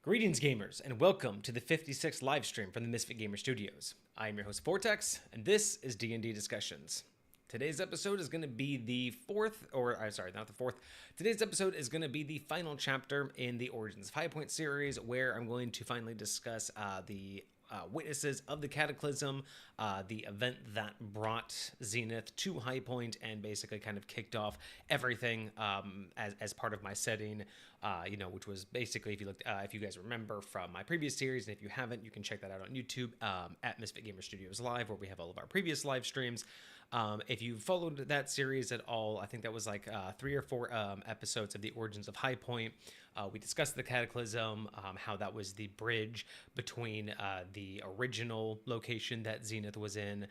Greetings, gamers, and welcome to the 56th live stream from the Misfit Gamer Studios. I am your host, Vortex, and this is D&D Discussions. Today's episode is going to be the Today's episode is going to be the final chapter in the Origins of High Point series, where I'm going to finally discuss the witnesses of the Cataclysm, the event that brought Zenith to High Point and basically kind of kicked off everything as part of my setting, which was basically, if you guys remember from my previous series, and if you haven't, you can check that out on YouTube at Misfit Gamer Studios Live, where we have all of our previous live streams. If you followed that series at all, I think that was like 3 or 4 episodes of the Origins of High Point. We discussed the Cataclysm, how that was the bridge between the original location that Zenith was in,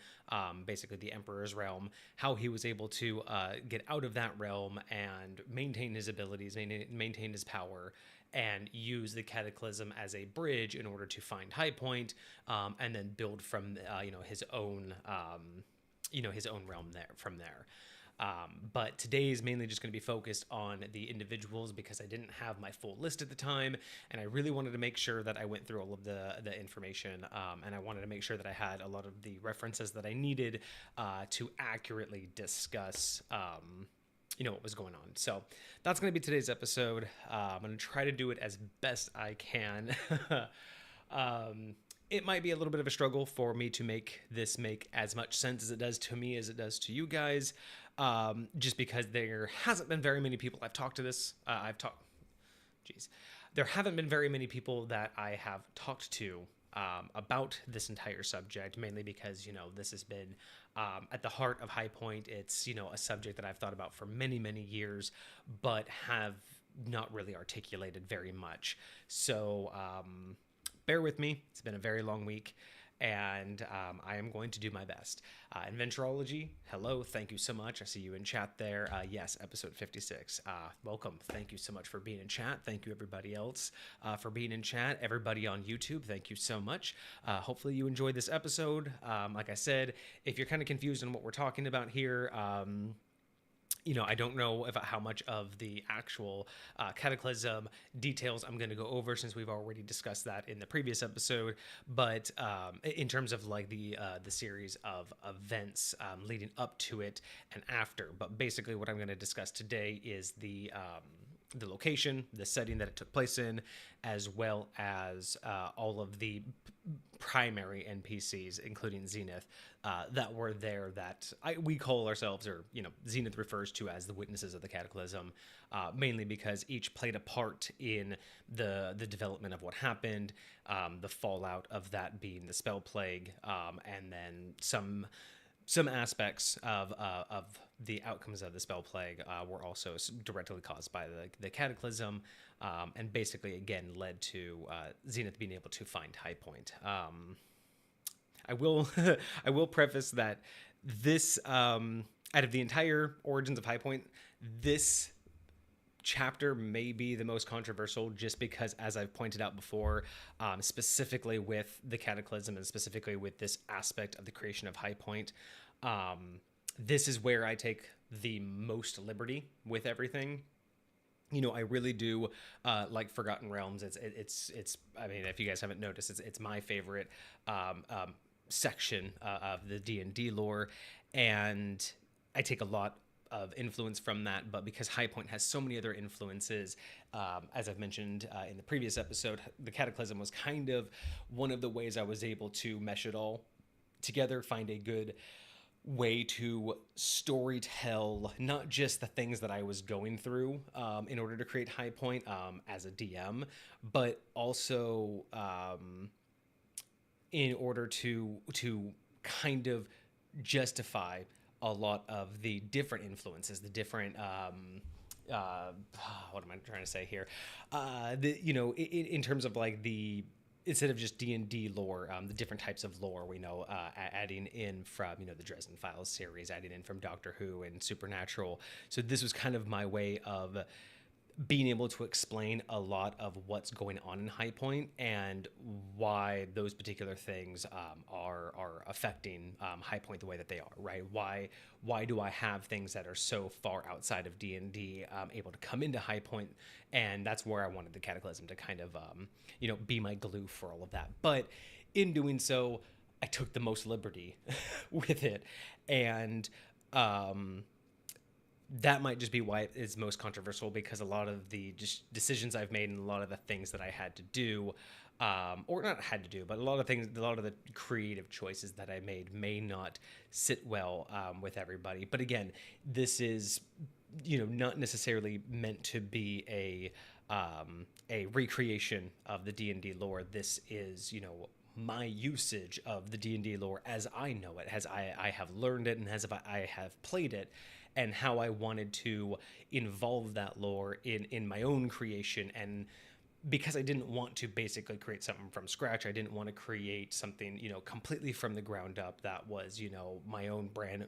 basically the Emperor's realm, how he was able to get out of that realm and maintain his abilities, maintain his power, and use the Cataclysm as a bridge in order to find High Point, and then build from his own realm from there. But today is mainly just going to be focused on the individuals because I didn't have my full list at the time, and I really wanted to make sure that I went through all of the information, and I wanted to make sure that I had a lot of the references that I needed to accurately discuss what was going on. So that's going to be today's episode. I'm going to try to do it as best I can. It might be a little bit of a struggle for me to make this make as much sense as it does to me as it does to you guys, just because there hasn't been very many people I've talked to this. There haven't been very many people that I have talked to about this entire subject, mainly because, this has been at the heart of High Point. It's, a subject that I've thought about for many, many years, but have not really articulated very much. So, bear with me. It's been a very long week, and I am going to do my best. Inventorology, hello. Thank you so much. I see you in chat there. Yes, episode 56. Welcome. Thank you so much for being in chat. Thank you, everybody else, for being in chat. Everybody on YouTube, thank you so much. Hopefully you enjoyed this episode. Like I said, if you're kind of confused on what we're talking about here, I don't know about how much of the actual Cataclysm details I'm going to go over, since we've already discussed that in the previous episode. But in terms of like the series of events leading up to it and after. But basically, what I'm going to discuss today is the location, the setting that it took place in, as well as all of the primary NPCs, including Zenith, that were there that we call ourselves, or Zenith refers to as the witnesses of the Cataclysm, mainly because each played a part in the development of what happened, the fallout of that being the spell plague, and then some aspects of the outcomes of the spell plague were also directly caused by the Cataclysm, and basically again led to Zenith being able to find High Point. I will preface that this out of the entire Origins of High Point, this chapter may be the most controversial, just because, as I've pointed out before, specifically with the Cataclysm and specifically with this aspect of the creation of High Point, this is where I take the most liberty with everything. I really do like Forgotten Realms. It's I mean, if you guys haven't noticed, it's my favorite section of the D&D lore, and I take a lot of influence from that. But because High Point has so many other influences, as I've mentioned in the previous episode, the Cataclysm was kind of one of the ways I was able to mesh it all together, find a good way to storytell not just the things that I was going through in order to create High Point as a DM, but also in order to kind of justify a lot of the different influences, the different what am I trying to say here? In terms of like instead of just D&D lore, the different types of lore we know, adding in from, the Dresden Files series, adding in from Doctor Who and Supernatural. So this was kind of my way of being able to explain a lot of what's going on in High Point and why those particular things are affecting High Point the way that they are, right? Why do I have things that are so far outside of D&D able to come into High Point? And that's where I wanted the Cataclysm to kind of be my glue for all of that. But in doing so, I took the most liberty with it, and that might just be why it is most controversial, because a lot of the just decisions I've made and a lot of the things that I had to do, or not had to do, but a lot of the creative choices that I made may not sit well with everybody. But again, this is, not necessarily meant to be a recreation of the D&D lore. This is, my usage of the D&D lore as I know it, as I have learned it, and as I have played it, and how I wanted to involve that lore in my own creation. And because I didn't want to basically create something from scratch, I didn't want to create something, completely from the ground up that was, my own brand.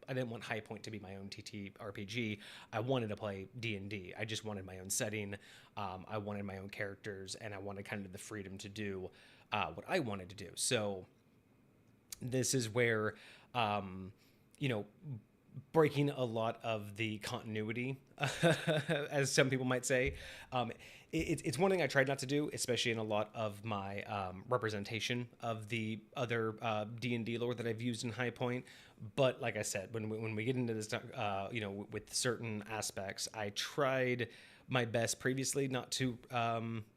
I didn't want High Point to be my own TTRPG. I wanted to play D&D. I just wanted my own setting. I wanted my own characters, and I wanted kind of the freedom to do what I wanted to do. So this is where, breaking a lot of the continuity, as some people might say. It's one thing I tried not to do, especially in a lot of my representation of the other D&D lore that I've used in High Point. But like I said, when we get into this, with certain aspects, I tried my best previously not to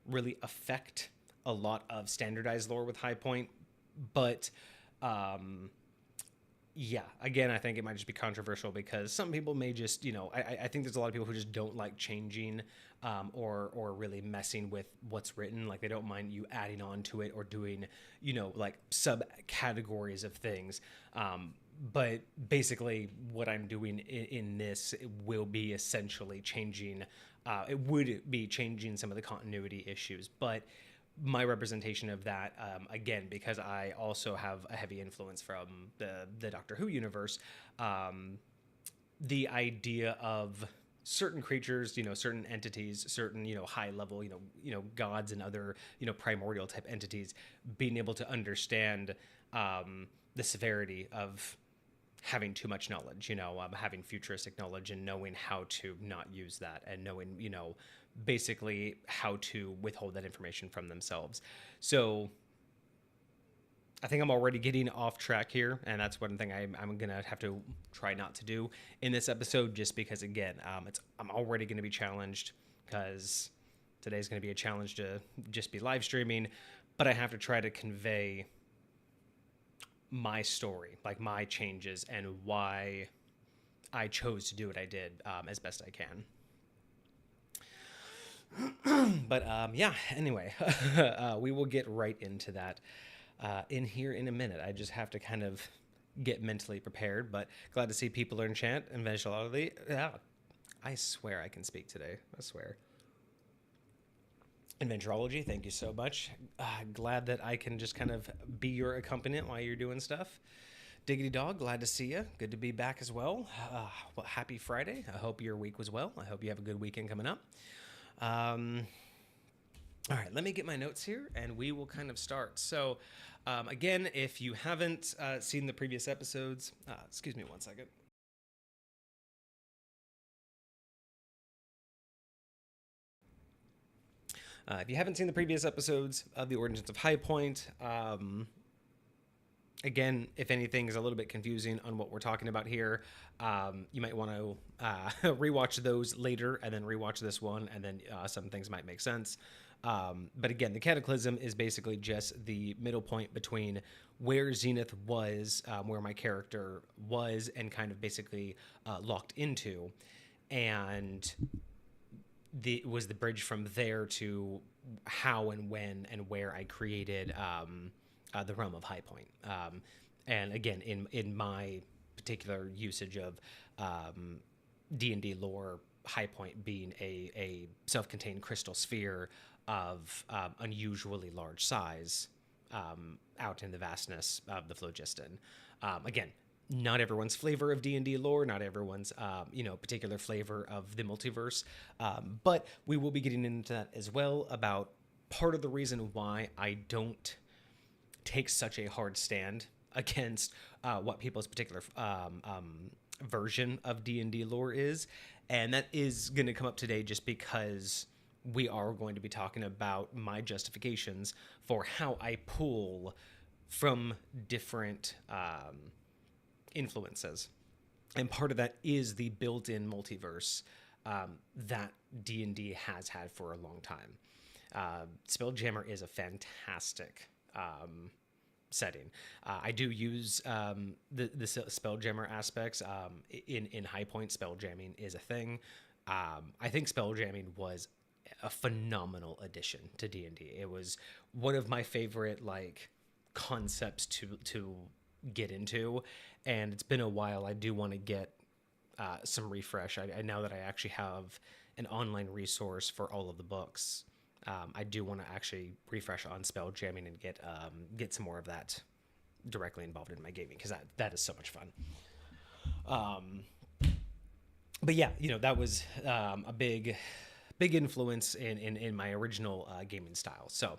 really affect a lot of standardized lore with High Point. But yeah, again, I think it might just be controversial because some people may just, I think there's a lot of people who just don't like changing or really messing with what's written. Like, they don't mind you adding on to it or doing, like subcategories of things. But basically what I'm doing in this will be essentially changing, it would be changing some of the continuity issues. But my representation of that, again, because I also have a heavy influence from the Doctor Who universe, the idea of certain creatures, certain entities, certain, high level, gods and other, primordial type entities, being able to understand the severity of having too much knowledge, having futuristic knowledge and knowing how to not use that, and knowing, basically how to withhold that information from themselves. So I think I'm already getting off track here, and that's one thing I'm gonna have to try not to do in this episode, just because, again, I'm already gonna be challenged, because today's gonna be a challenge to just be live streaming, but I have to try to convey my story, like my changes and why I chose to do what I did, as best I can. But yeah, anyway, we will get right into that in here in a minute. I just have to kind of get mentally prepared, but glad to see people are in chat. Eventually, yeah, I swear I can speak today. I swear. Adventurology, thank you so much. Glad that I can just kind of be your accompaniment while you're doing stuff. Diggity Dog, glad to see you. Good to be back as well. Well, happy Friday. I hope your week was well. I hope you have a good weekend coming up. All right, let me get my notes here and we will kind of start. So, again, if you haven't seen the previous episodes, excuse me one second. If you haven't seen the previous episodes of the Origins of High Point, again, if anything is a little bit confusing on what we're talking about here, you might want to rewatch those later and then rewatch this one, and then some things might make sense. But again, the Cataclysm is basically just the middle point between where Zenith was, where my character was, and kind of basically locked into, and was the bridge from there to how and when and where I created the realm of High Point. And again, in my particular usage of D&D lore, High Point being a self-contained crystal sphere of unusually large size out in the vastness of the phlogiston. Again, not everyone's flavor of D&D lore, not everyone's particular flavor of the multiverse, but we will be getting into that as well, about part of the reason why I don't take such a hard stand against what people's particular version of D&D lore is. And that is going to come up today just because we are going to be talking about my justifications for how I pull from different influences. And part of that is the built-in multiverse that D&D has had for a long time. Spelljammer is a fantastic setting. I do use the Spelljammer aspects. In High Point, spelljamming is a thing. I think spelljamming was a phenomenal addition to D&D. It was one of my favorite concepts to get into, and it's been a while. I do want to get some refresh. I now that I actually have an online resource for all of the books, I do want to actually refresh on spell jamming and get some more of that directly involved in my gaming, because that is so much fun. But yeah, that was a big influence in my original gaming style. So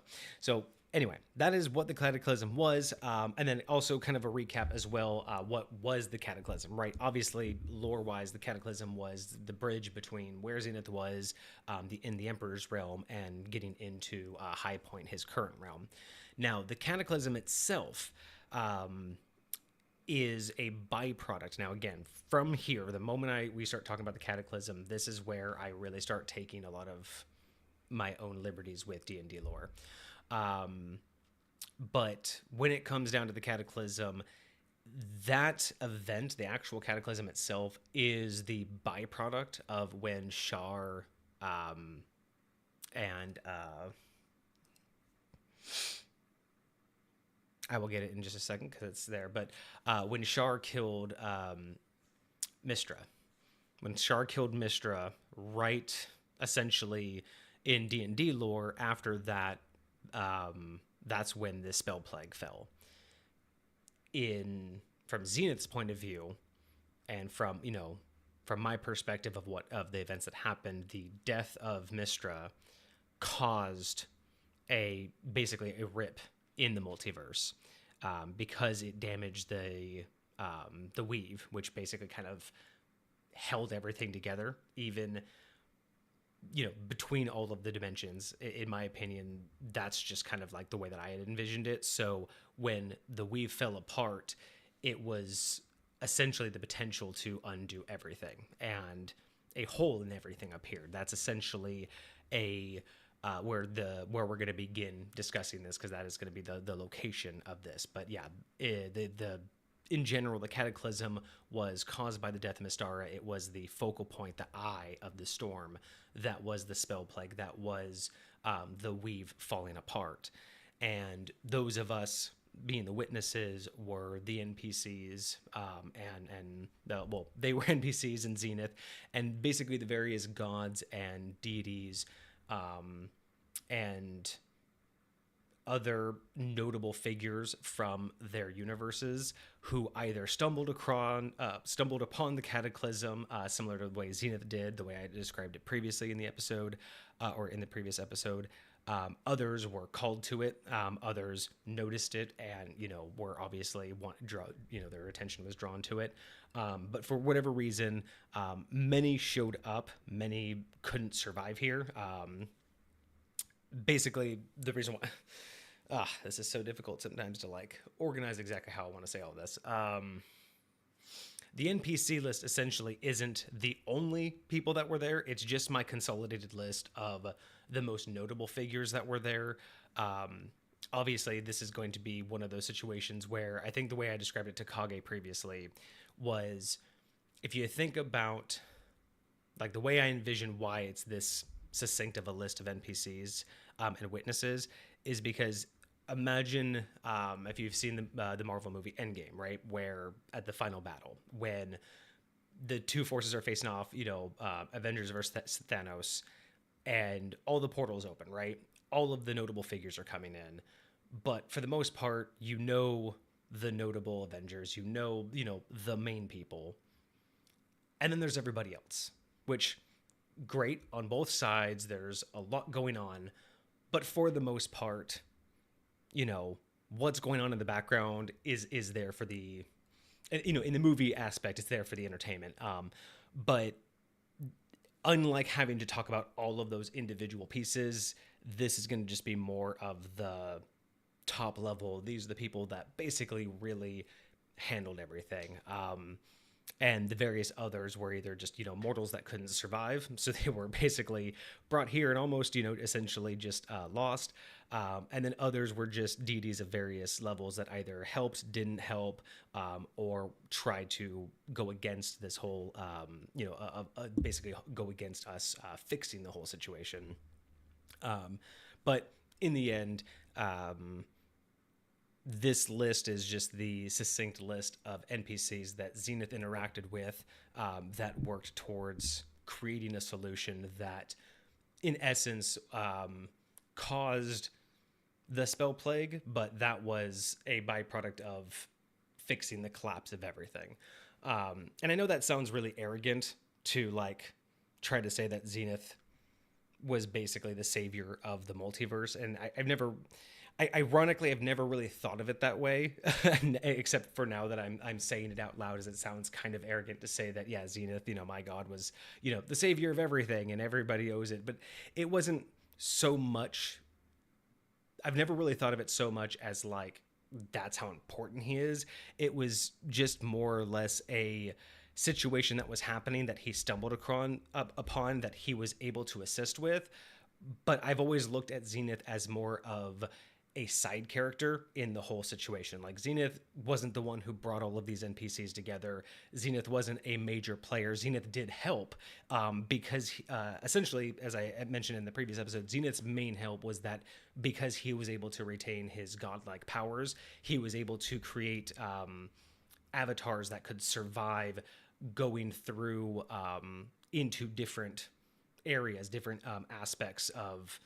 anyway, that is what the Cataclysm was, and then also kind of a recap as well. What was the Cataclysm, right? Obviously, lore-wise, the Cataclysm was the bridge between where Zenith was in the Emperor's realm and getting into High Point, his current realm. Now, the Cataclysm itself is a byproduct. Now, again, from here, the moment we start talking about the Cataclysm, this is where I really start taking a lot of my own liberties with D&D lore. But when it comes down to the Cataclysm, that event, the actual Cataclysm itself, is the byproduct of when Shar and I will get it in just a second because it's there. But when Shar killed Mystra, right, essentially in D&D lore, after that, that's when the spell plague fell. From Zenith's point of view, and from my perspective of the events that happened, the death of Mystra caused basically a rip in the multiverse, because it damaged the weave, which basically kind of held everything together, even between all of the dimensions. In my opinion, that's just kind of like the way that I had envisioned it. So when the weave fell apart, it was essentially the potential to undo everything, and a hole in everything appeared. That's essentially where we're going to begin discussing this, because that is going to be the location of this. But yeah, in general, the Cataclysm was caused by the death of Mystara. It was the focal point, the eye of the storm. That was the spell plague. That was the weave falling apart. And those of us being the witnesses were the NPCs, they were NPCs in Zenith, and basically the various gods and deities, and other notable figures from their universes who either stumbled upon the Cataclysm, similar to the way Zenith did, the way I described it previously in the episode, or in the previous episode. Others were called to it. Others noticed it, and were obviously their attention was drawn to it. But for whatever reason, many showed up. Many couldn't survive here. Basically, the reason why this is so difficult sometimes to organize exactly how I want to say all this. The NPC list essentially isn't the only people that were there. It's just my consolidated list of the most notable figures that were there. Obviously, this is going to be one of those situations where I think the way I described it to Kage previously was, if you think about the way I envision why it's this succinct of a list of NPCs and witnesses, is because imagine if you've seen the Marvel movie Endgame, right, where at the final battle, when the two forces are facing off, Avengers versus Thanos, and all the portals open, right? All of the notable figures are coming in, but for the most part, the notable Avengers, you know, the main people. And then there's everybody else, which great on both sides. There's a lot going on, but for the most part, what's going on in the background is there for the, in the movie aspect, it's there for the entertainment. But unlike having to talk about all of those individual pieces, this is going to just be more of the top level. These are the people that basically really handled everything. And the various others were either just, mortals that couldn't survive. So they were basically brought here and almost, essentially just lost. And then others were just deities of various levels that either helped, didn't help, or tried to go against this whole, basically go against us fixing the whole situation. But in the end, this list is just the succinct list of NPCs that Zenith interacted with that worked towards creating a solution that, in essence, caused the spell plague, but that was a byproduct of fixing the collapse of everything. And I know that sounds really arrogant to try to say that Zenith was basically the savior of the multiverse, and ironically, I've never really thought of it that way, except for now that I'm saying it out loud, as it sounds kind of arrogant to say that, yeah, Zenith, my God, was, the savior of everything and everybody owes it. But it wasn't so much. I've never really thought of it so much as that's how important he is. It was just more or less a situation that was happening that he stumbled upon that he was able to assist with. But I've always looked at Zenith as more of a side character in the whole situation. Zenith wasn't the one who brought all of these NPCs together. Zenith wasn't a major player. Zenith did help because essentially, as I mentioned in the previous episode, Zenith's main help was that because he was able to retain his godlike powers, he was able to create avatars that could survive going through into different areas, different aspects of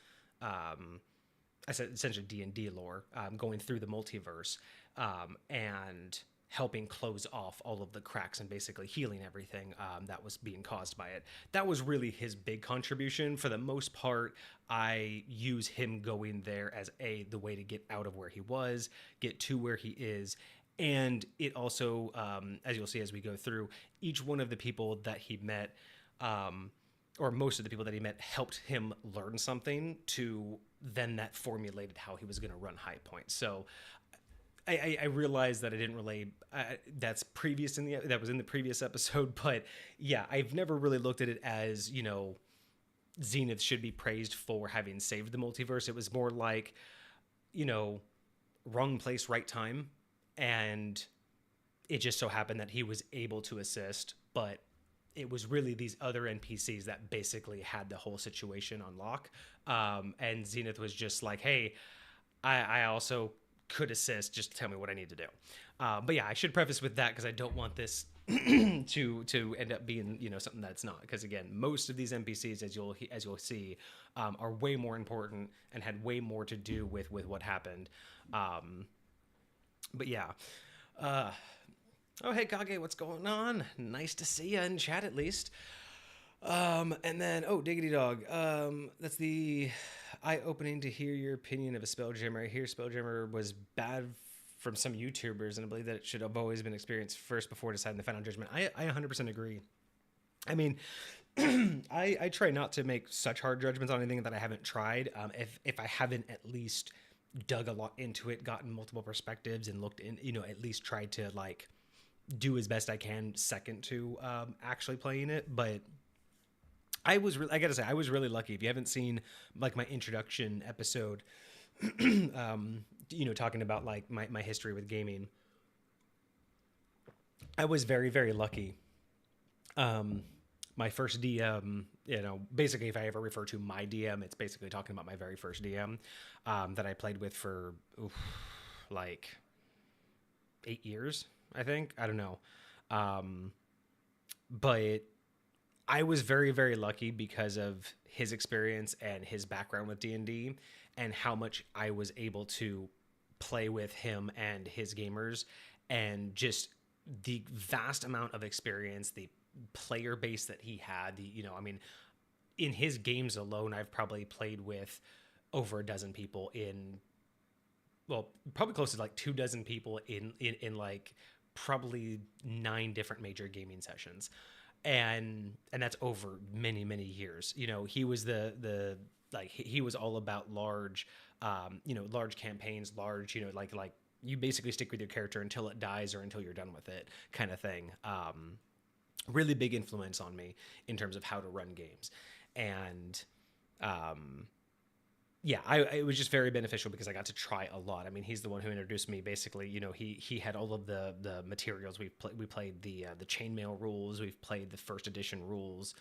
I said essentially D&D lore, going through the multiverse and helping close off all of the cracks and basically healing everything that was being caused by it. That was really his big contribution. For the most part, I use him going there as the way to get out of where he was, get to where he is. And it also, as you'll see as we go through, each one of the people that he met, or most of the people that he met, helped him learn something to then that formulated how he was going to run High Point. So I realized that I didn't really, that was in the previous episode, but yeah, I've never really looked at it as, Zenith should be praised for having saved the multiverse. It was more like, wrong place, right time. And it just so happened that he was able to assist, but it was really these other NPCs that basically had the whole situation on lock. And Zenith was just like, hey, I also could assist, just tell me what I need to do. But yeah, I should preface with that because I don't want this to end up being, something that's not. Because again, most of these NPCs, as you'll see, are way more important and had way more to do with what happened. But yeah. Oh, hey, Kage, what's going on? Nice to see you in chat, at least. And then, Diggity Dog. That's the eye-opening to hear your opinion of a Spelljammer. I hear Spelljammer was bad from some YouTubers, and I believe that it should have always been experienced first before deciding the final judgment. I 100% agree. I mean, I try not to make such hard judgments on anything that I haven't tried. If I haven't at least dug a lot into it, gotten multiple perspectives, and looked in, at least tried to do as best I can second to actually playing it. But I gotta say, I was really lucky. If you haven't seen my introduction episode, talking about my history with gaming, I was very, very lucky. My first DM, basically if I ever refer to my DM, it's basically talking about my very first DM that I played with for 8 years. I think. I don't know. But I was very, very lucky because of his experience and his background with D&D and how much I was able to play with him and his gamers, and just the vast amount of experience, the player base that he had. I mean, in his games alone, I've probably played with over a dozen people probably close to like 24 people in like probably 9 different major gaming sessions. And that's over many years. He was he was all about large, large campaigns, large, like you basically stick with your character until it dies or until you're done with it, kind of thing. Really big influence on me in terms of how to run games. And it was just very beneficial because I got to try a lot. I mean, he's the one who introduced me. Basically, he had all of the materials. We played the chainmail rules. We've played the first edition rules.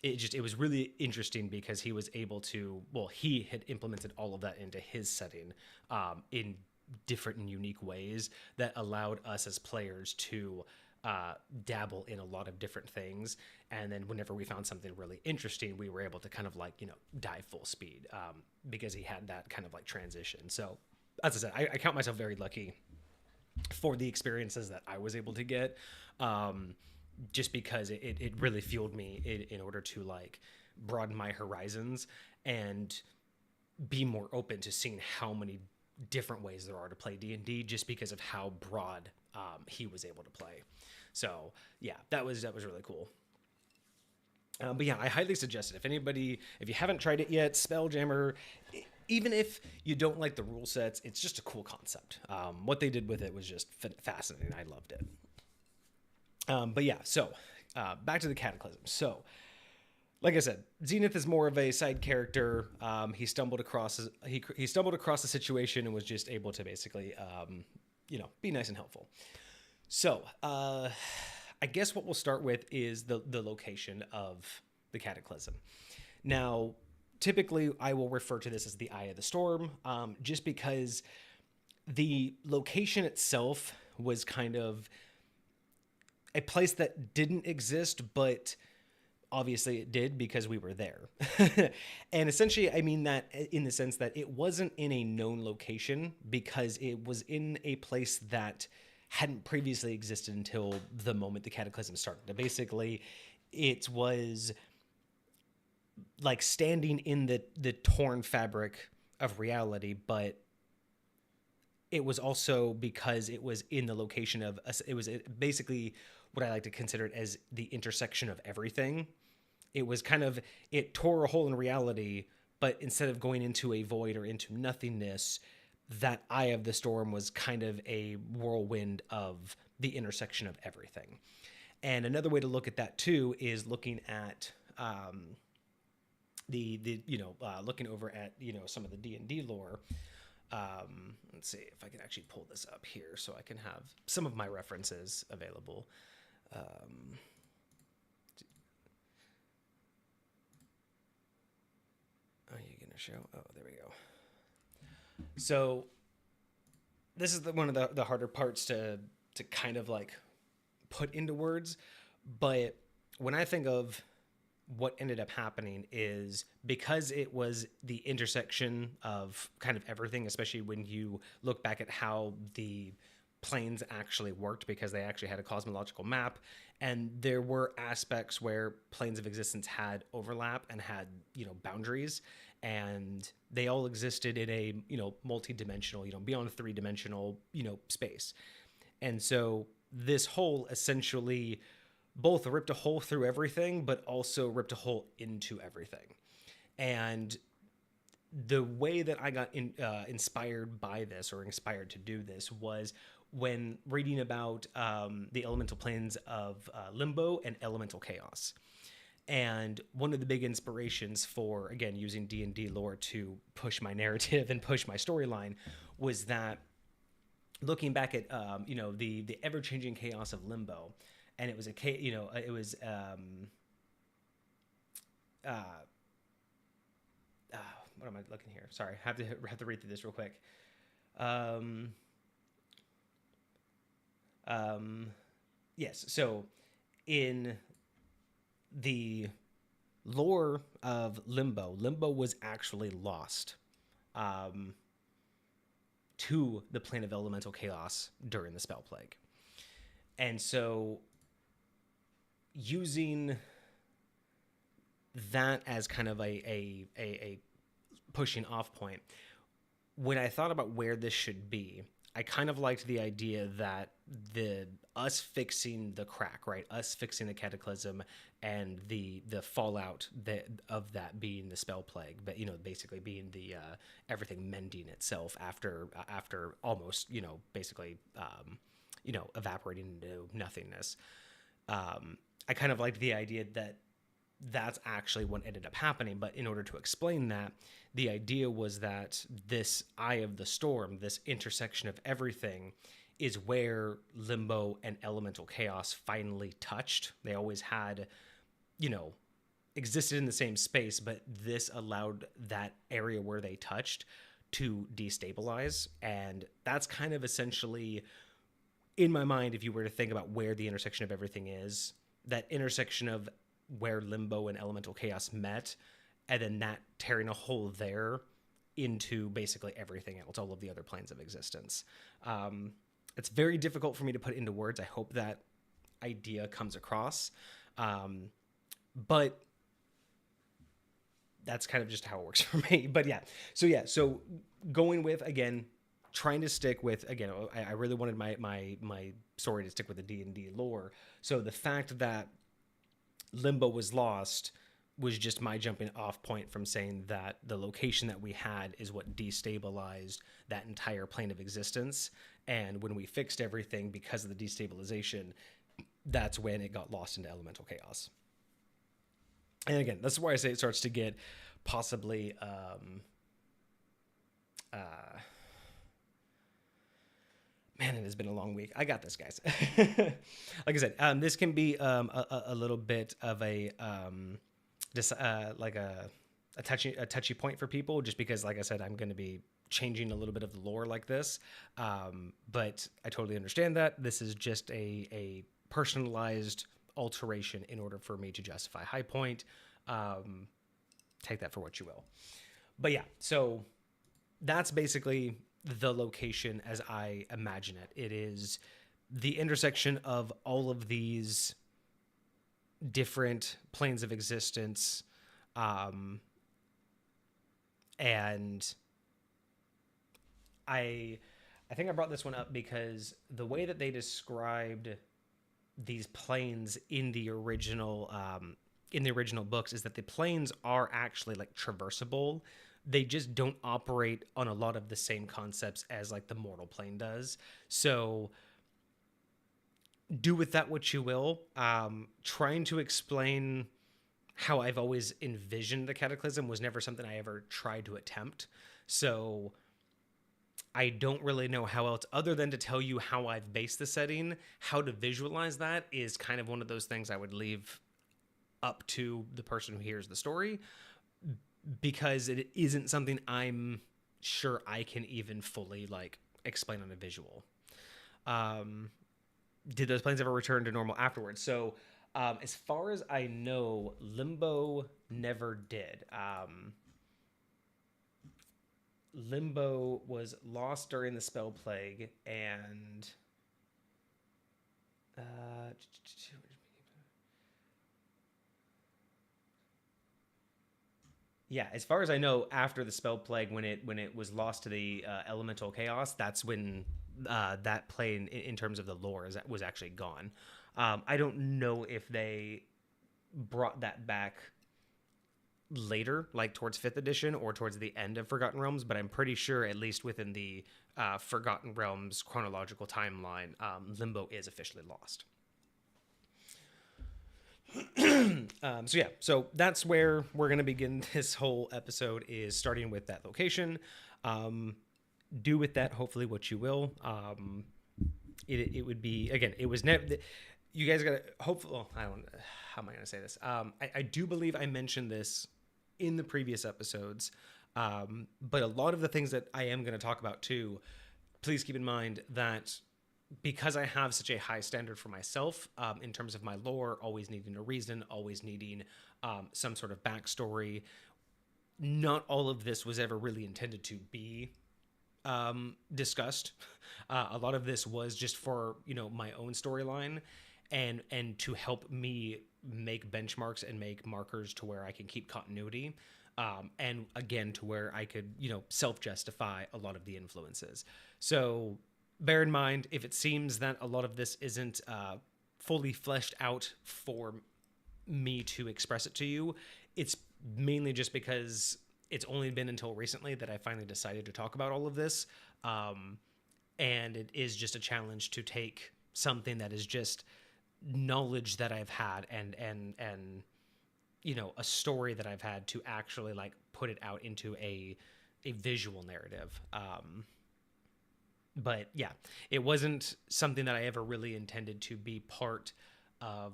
It was really interesting because he was able to. Well, he had implemented all of that into his setting in different and unique ways that allowed us as players to dabble in a lot of different things. And then whenever we found something really interesting, we were able to kind of dive full speed because he had that kind of transition. So as I said, I count myself very lucky for the experiences that I was able to get, just because it really fueled me in order to broaden my horizons and be more open to seeing how many different ways there are to play D&D, just because of how broad he was able to play. So yeah, that was really cool. But yeah, I highly suggest it. If you haven't tried it yet, Spelljammer, even if you don't like the rule sets, it's just a cool concept. What they did with it was just fascinating. I loved it. But yeah, so back to the Cataclysm. So, like I said, Zenith is more of a side character. He stumbled across the situation and was just able to basically, be nice and helpful. So, I guess what we'll start with is the location of the Cataclysm. Now, typically, I will refer to this as the Eye of the Storm, just because the location itself was kind of a place that didn't exist, but obviously it did because we were there. And essentially, I mean that in the sense that it wasn't in a known location because it was in a place that hadn't previously existed until the moment the Cataclysm started. Basically, it was like standing in the torn fabric of reality, but it was also because it was in the location of it was basically what I like to consider it as the intersection of everything. It was it tore a hole in reality, but instead of going into a void or into nothingness, that Eye of the Storm was kind of a whirlwind of the intersection of everything. And another way to look at that too is looking at looking over at some of the D&D lore. Let's see if I can actually pull this up here so I can have some of my references available. Are you gonna show? Oh, there we go. So this is one of the harder parts to kind of put into words. But when I think of what ended up happening is because it was the intersection of kind of everything, especially when you look back at how the planes actually worked, because they actually had a cosmological map, and there were aspects where planes of existence had overlap and had boundaries, and they all existed in a multi-dimensional, beyond 3-dimensional space. And so this hole essentially both ripped a hole through everything, but also ripped a hole into everything. And the way that I got inspired by this, or inspired to do this, was when reading about the elemental planes of Limbo and elemental chaos. And one of the big inspirations for, again, using D&D lore to push my narrative and push my storyline was that looking back at the ever-changing chaos of Limbo, and it was what am I looking here? Sorry, I have to read through this real quick. Yes, so in the lore of Limbo was actually lost. to the plane of elemental chaos during the spell plague. And so using that as kind of a pushing off point, when I thought about where this should be, I kind of liked the idea that us fixing the crack, right? Us fixing the cataclysm and the fallout of that being the spell plague, but basically being the everything mending itself after almost basically evaporating into nothingness. I kind of liked the idea that that's actually what ended up happening. But in order to explain that, the idea was that this eye of the storm, this intersection of everything, is where limbo and elemental chaos finally touched. They always had, existed in the same space, but this allowed that area where they touched to destabilize. And that's kind of essentially, in my mind, if you were to think about where the intersection of everything is, that intersection of where limbo and elemental chaos met, and then that tearing a hole there into basically everything else, all of the other planes of existence. It's very difficult for me to put into words. I hope that idea comes across. But that's kind of just how it works for me. But so going with, again, trying to stick with, again, I really wanted my story to stick with the D&D lore. So the fact that Limbo was lost was just my jumping off point from saying that the location that we had is what destabilized that entire plane of existence. And when we fixed everything because of the destabilization, that's when it got lost into elemental chaos. And again, that's why I say it starts to get possibly man, it has been a long week. I got this, guys. Like I said, this can be a little bit of a touchy point for people, just because, like I said, I'm going to be changing a little bit of the lore like this. But I totally understand that. This is just a personalized alteration in order for me to justify high point. Take that for what you will. But yeah, so that's basically the location as I imagine it. It is the intersection of all of these different planes of existence. And I think I brought this one up because the way that they described these planes in the original books is that the planes are actually like traversable. They just don't operate on a lot of the same concepts as like the mortal plane does. So do with that what you will. Trying to explain how I've always envisioned the Cataclysm was never something I ever tried to attempt. So I don't really know how else, other than to tell you how I've based the setting. How to visualize that is kind of one of those things I would leave up to the person who hears the story, because it isn't something I'm sure I can even fully like explain on a visual. Did those planes ever return to normal afterwards? So as far as I know, Limbo never did. Limbo was lost during the spell plague, and yeah, as far as I know, after the spell plague, when it was lost to the elemental chaos, that's when that plane, in terms of the lore, was actually gone. I don't know if they brought that back later, like towards 5th edition or towards the end of Forgotten Realms, but I'm pretty sure, at least within the Forgotten Realms chronological timeline, Limbo is officially lost. So that's where we're going to begin this whole episode, is starting with that location. Do with that hopefully what you will. It would be, again, it was never, you guys got to hopefully, I don't, how am I going to say this? I do believe I mentioned this in the previous episodes, but a lot of the things that I am going to talk about too, please keep in mind that because I have such a high standard for myself, in terms of my lore, always needing a reason, always needing some sort of backstory, not all of this was ever really intended to be discussed. A lot of this was just for my own storyline, and to help me make benchmarks and make markers to where I can keep continuity, and again to where I could self justify a lot of the influences. So bear in mind if it seems that a lot of this isn't fully fleshed out for me to express it to you, it's mainly just because it's only been until recently that I finally decided to talk about all of this. And it is just a challenge to take something that is just knowledge that I've had and a story that I've had to actually like put it out into a visual narrative. But yeah, it wasn't something that I ever really intended to be part of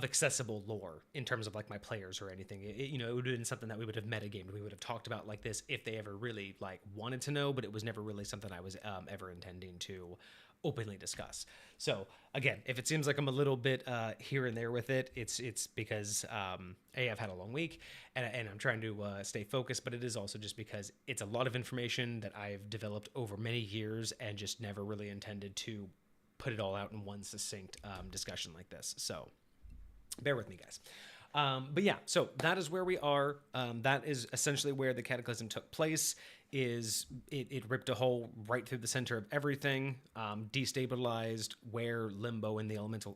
accessible lore in terms of like my players or anything. It would have been something that we would have metagamed. We would have talked about like this if they ever really like wanted to know, but it was never really something I was ever intending to openly discuss. So again, if it seems like I'm a little bit here and there with it, it's because I've had a long week and I'm trying to stay focused, but it is also just because it's a lot of information that I've developed over many years and just never really intended to put it all out in one succinct discussion like this. So bear with me, guys. But yeah, so that is where we are. That is essentially where the Cataclysm took place. It ripped a hole right through the center of everything, destabilized where Limbo and the elemental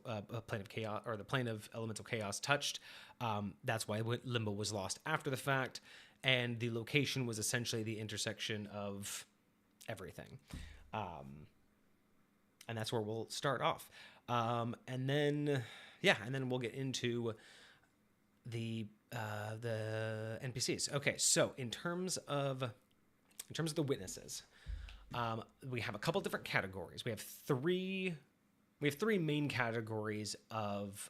plane of chaos, or the plane of elemental chaos, touched. That's why Limbo was lost after the fact, and the location was essentially the intersection of everything. And that's where we'll start off. And then we'll get into the NPCs. Okay, so in terms of the witnesses, we have a couple different categories. We have three main categories of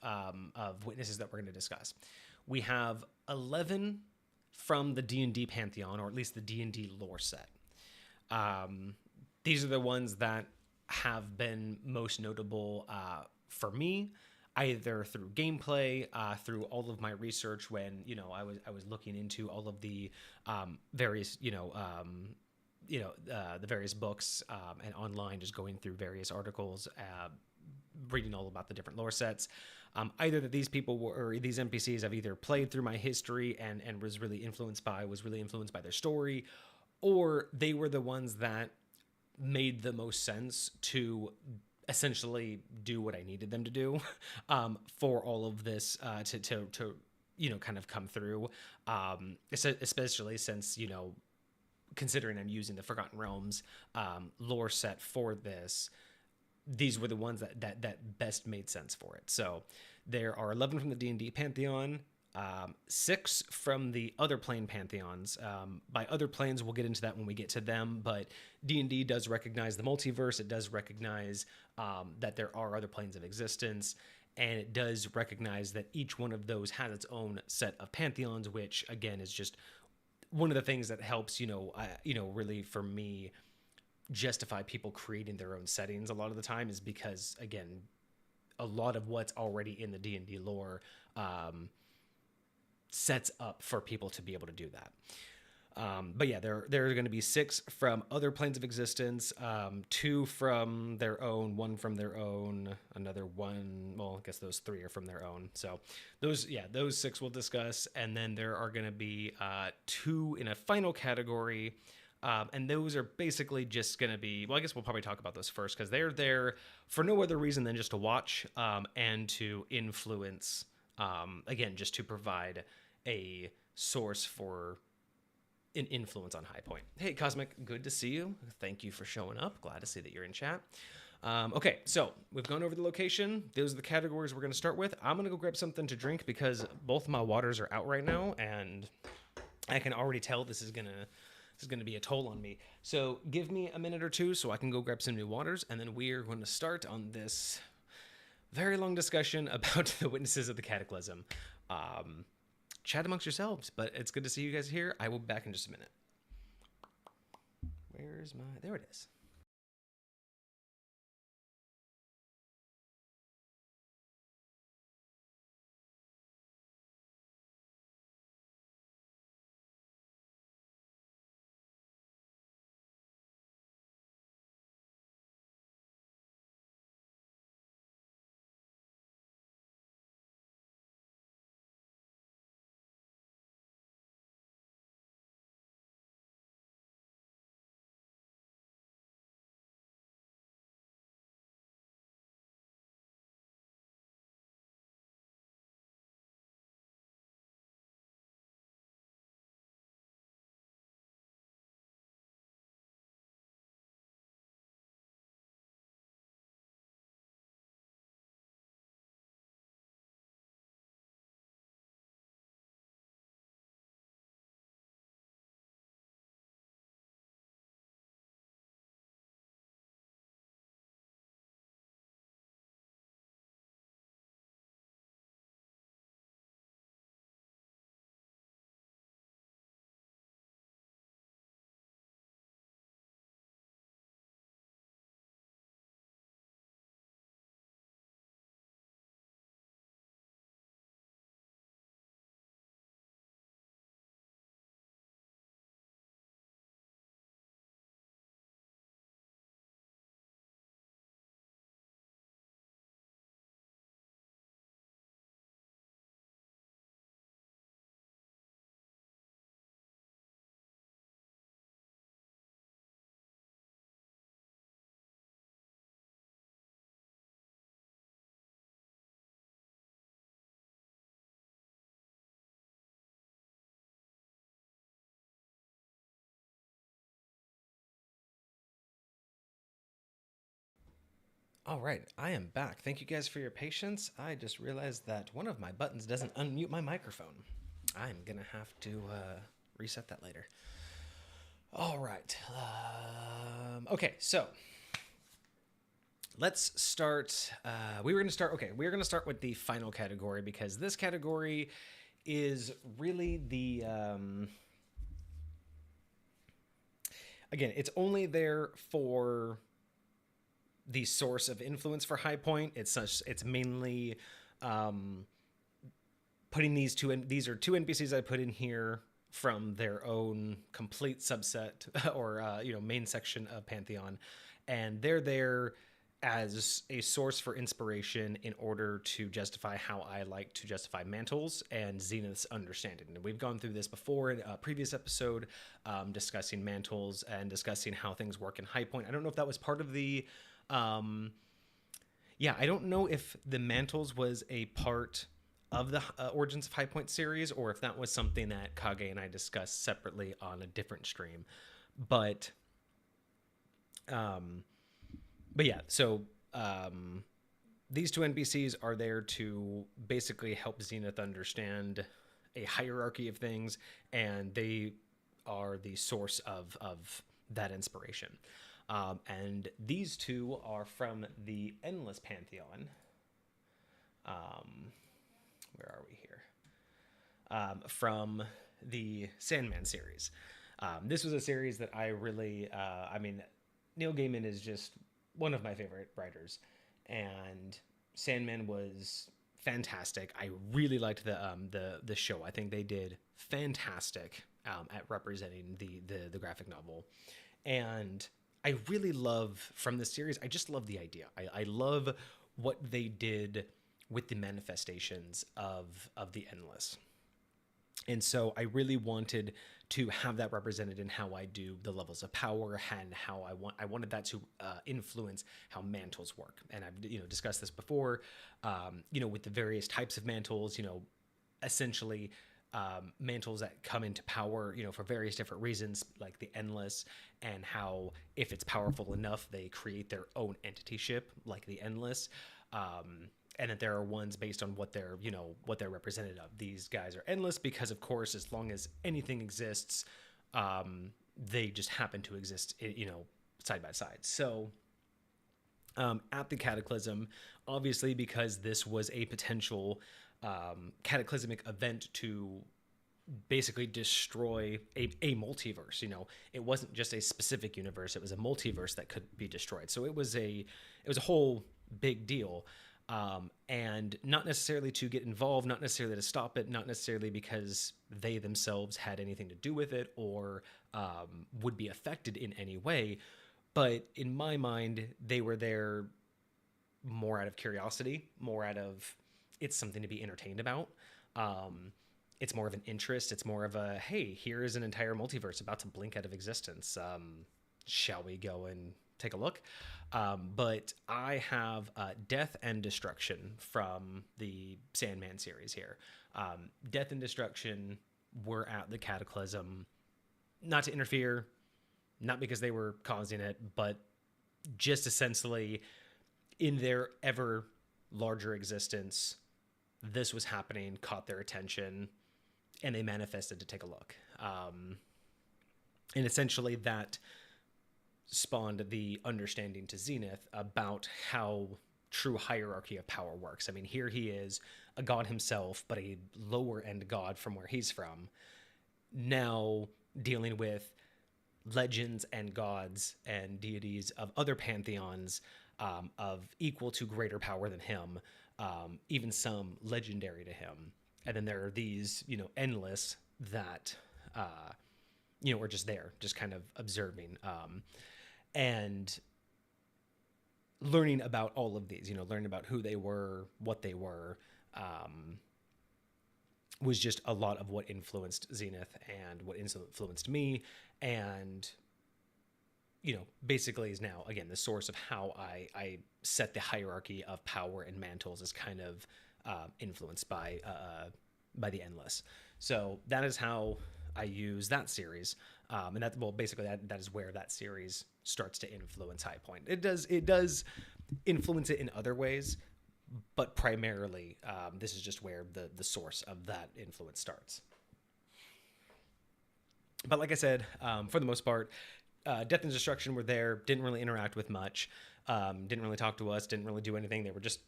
witnesses that we're going to discuss. We have 11 from the D&D Pantheon, or at least the D&D lore set. These are the ones that have been most notable for me, either through gameplay, through all of my research when I was looking into all of the various the various books and online, just going through various articles, reading all about the different lore sets. Either that these people or these NPCs have either played through my history and was really influenced by their story, or they were the ones that made the most sense to essentially do what I needed them to do for all of this to kind of come through, especially since considering I'm using the Forgotten Realms lore set for this. These were the ones that best made sense for it. So there are 11 from the D&D Pantheon, 6 from the other plane pantheons. By other planes, we'll get into that when we get to them, but D&D does recognize the multiverse. It does recognize that there are other planes of existence, and it does recognize that each one of those has its own set of pantheons, which again is just one of the things that helps really for me justify people creating their own settings a lot of the time, is because again, a lot of what's already in the D&D lore sets up for people to be able to do that. But yeah, there are going to be 6 from other planes of existence, 2 from their own, 1 from their own, another 1. Well, I guess those 3 are from their own. So those 6 we'll discuss, and then there are going to be 2 in a final category, and those are basically just going to be. Well, I guess we'll probably talk about those first because they're there for no other reason than just to watch and to influence. Again, just to provide a source for an influence on High Point. Hey, Cosmic, good to see you. Thank you for showing up. Glad to see that you're in chat. Okay, so we've gone over the location. Those are the categories we're going to start with. I'm going to go grab something to drink because both my waters are out right now, and I can already tell this is going to be a toll on me. So give me a minute or two so I can go grab some new waters, and then we are going to start on this very long discussion about the witnesses of the Cataclysm. Chat amongst yourselves, but it's good to see you guys here. I will be back in just a minute. There it is. All right, I am back. Thank you guys for your patience. I just realized that one of my buttons doesn't unmute my microphone. I'm gonna have to reset that later. All right. Okay, so let's start. We're gonna start with the final category because this category is really the. Again, it's only there for the source of influence for High Point. It's mainly putting these are two NPCs I put in here from their own complete subset or main section of Pantheon, and they're there as a source for inspiration in order to justify how I like to justify mantles and Zenith's understanding. And we've gone through this before in a previous episode, discussing mantles and discussing how things work in High Point. I don't know if that was part of the I don't know if the mantles was a part of the Origins of High Point series, or if that was something that Kage and I discussed separately on a different stream. But yeah, so these two NPCs are there to basically help Zenith understand a hierarchy of things, and they are the source of that inspiration. And these two are from the Endless Pantheon. Where are we here? From the Sandman series. This was a series that I really, Neil Gaiman is just one of my favorite writers, and Sandman was fantastic. I really liked the show. I think they did fantastic at representing the graphic novel, and I really love from this series. I just love the idea. I love what they did with the manifestations of the Endless. And so I really wanted to have that represented in how I do the levels of power and how I wanted that to influence how mantles work. And I've discussed this before, with the various types of mantles, essentially mantles that come into power, for various different reasons, like the Endless, and how if it's powerful enough, they create their own entityship, like the Endless. And that there are ones based on what they're representative of. These guys are endless because, of course, as long as anything exists, they just happen to exist, side by side. So at the Cataclysm, obviously, because this was a potential cataclysmic event to basically destroy a multiverse. It wasn't just a specific universe; it was a multiverse that could be destroyed. So it was a whole big deal. And not necessarily to get involved, not necessarily to stop it, not necessarily because they themselves had anything to do with it or would be affected in any way. But in my mind, they were there more out of curiosity, more out of it's something to be entertained about. It's more of an interest. It's more of a, hey, here is an entire multiverse about to blink out of existence. Shall we go and take a look? But I have Death and Destruction from the Sandman series here. Death and Destruction were at the Cataclysm, not to interfere, not because they were causing it, but just essentially in their ever larger existence, this was happening, caught their attention, and they manifested to take a look. And essentially that spawned the understanding to Zenith about how true hierarchy of power works. I mean, here he is, a god himself, but a lower end god from where he's from, now dealing with legends and gods and deities of other pantheons of equal to greater power than him, even some legendary to him. And then there are these, endless that, are just there, just kind of observing. And learning about all of these, learning about who they were, what they were, was just a lot of what influenced Zenith and what influenced me. And, basically is now, again, the source of how I set the hierarchy of power and mantles is kind of influenced by the Endless. So that is how I use that series. And basically that is where that series starts to influence High Point. It does influence it in other ways, but primarily this is just where the source of that influence starts. But like I said, for the most part, Death and Destruction were there, didn't really interact with much, didn't really talk to us, didn't really do anything. They were just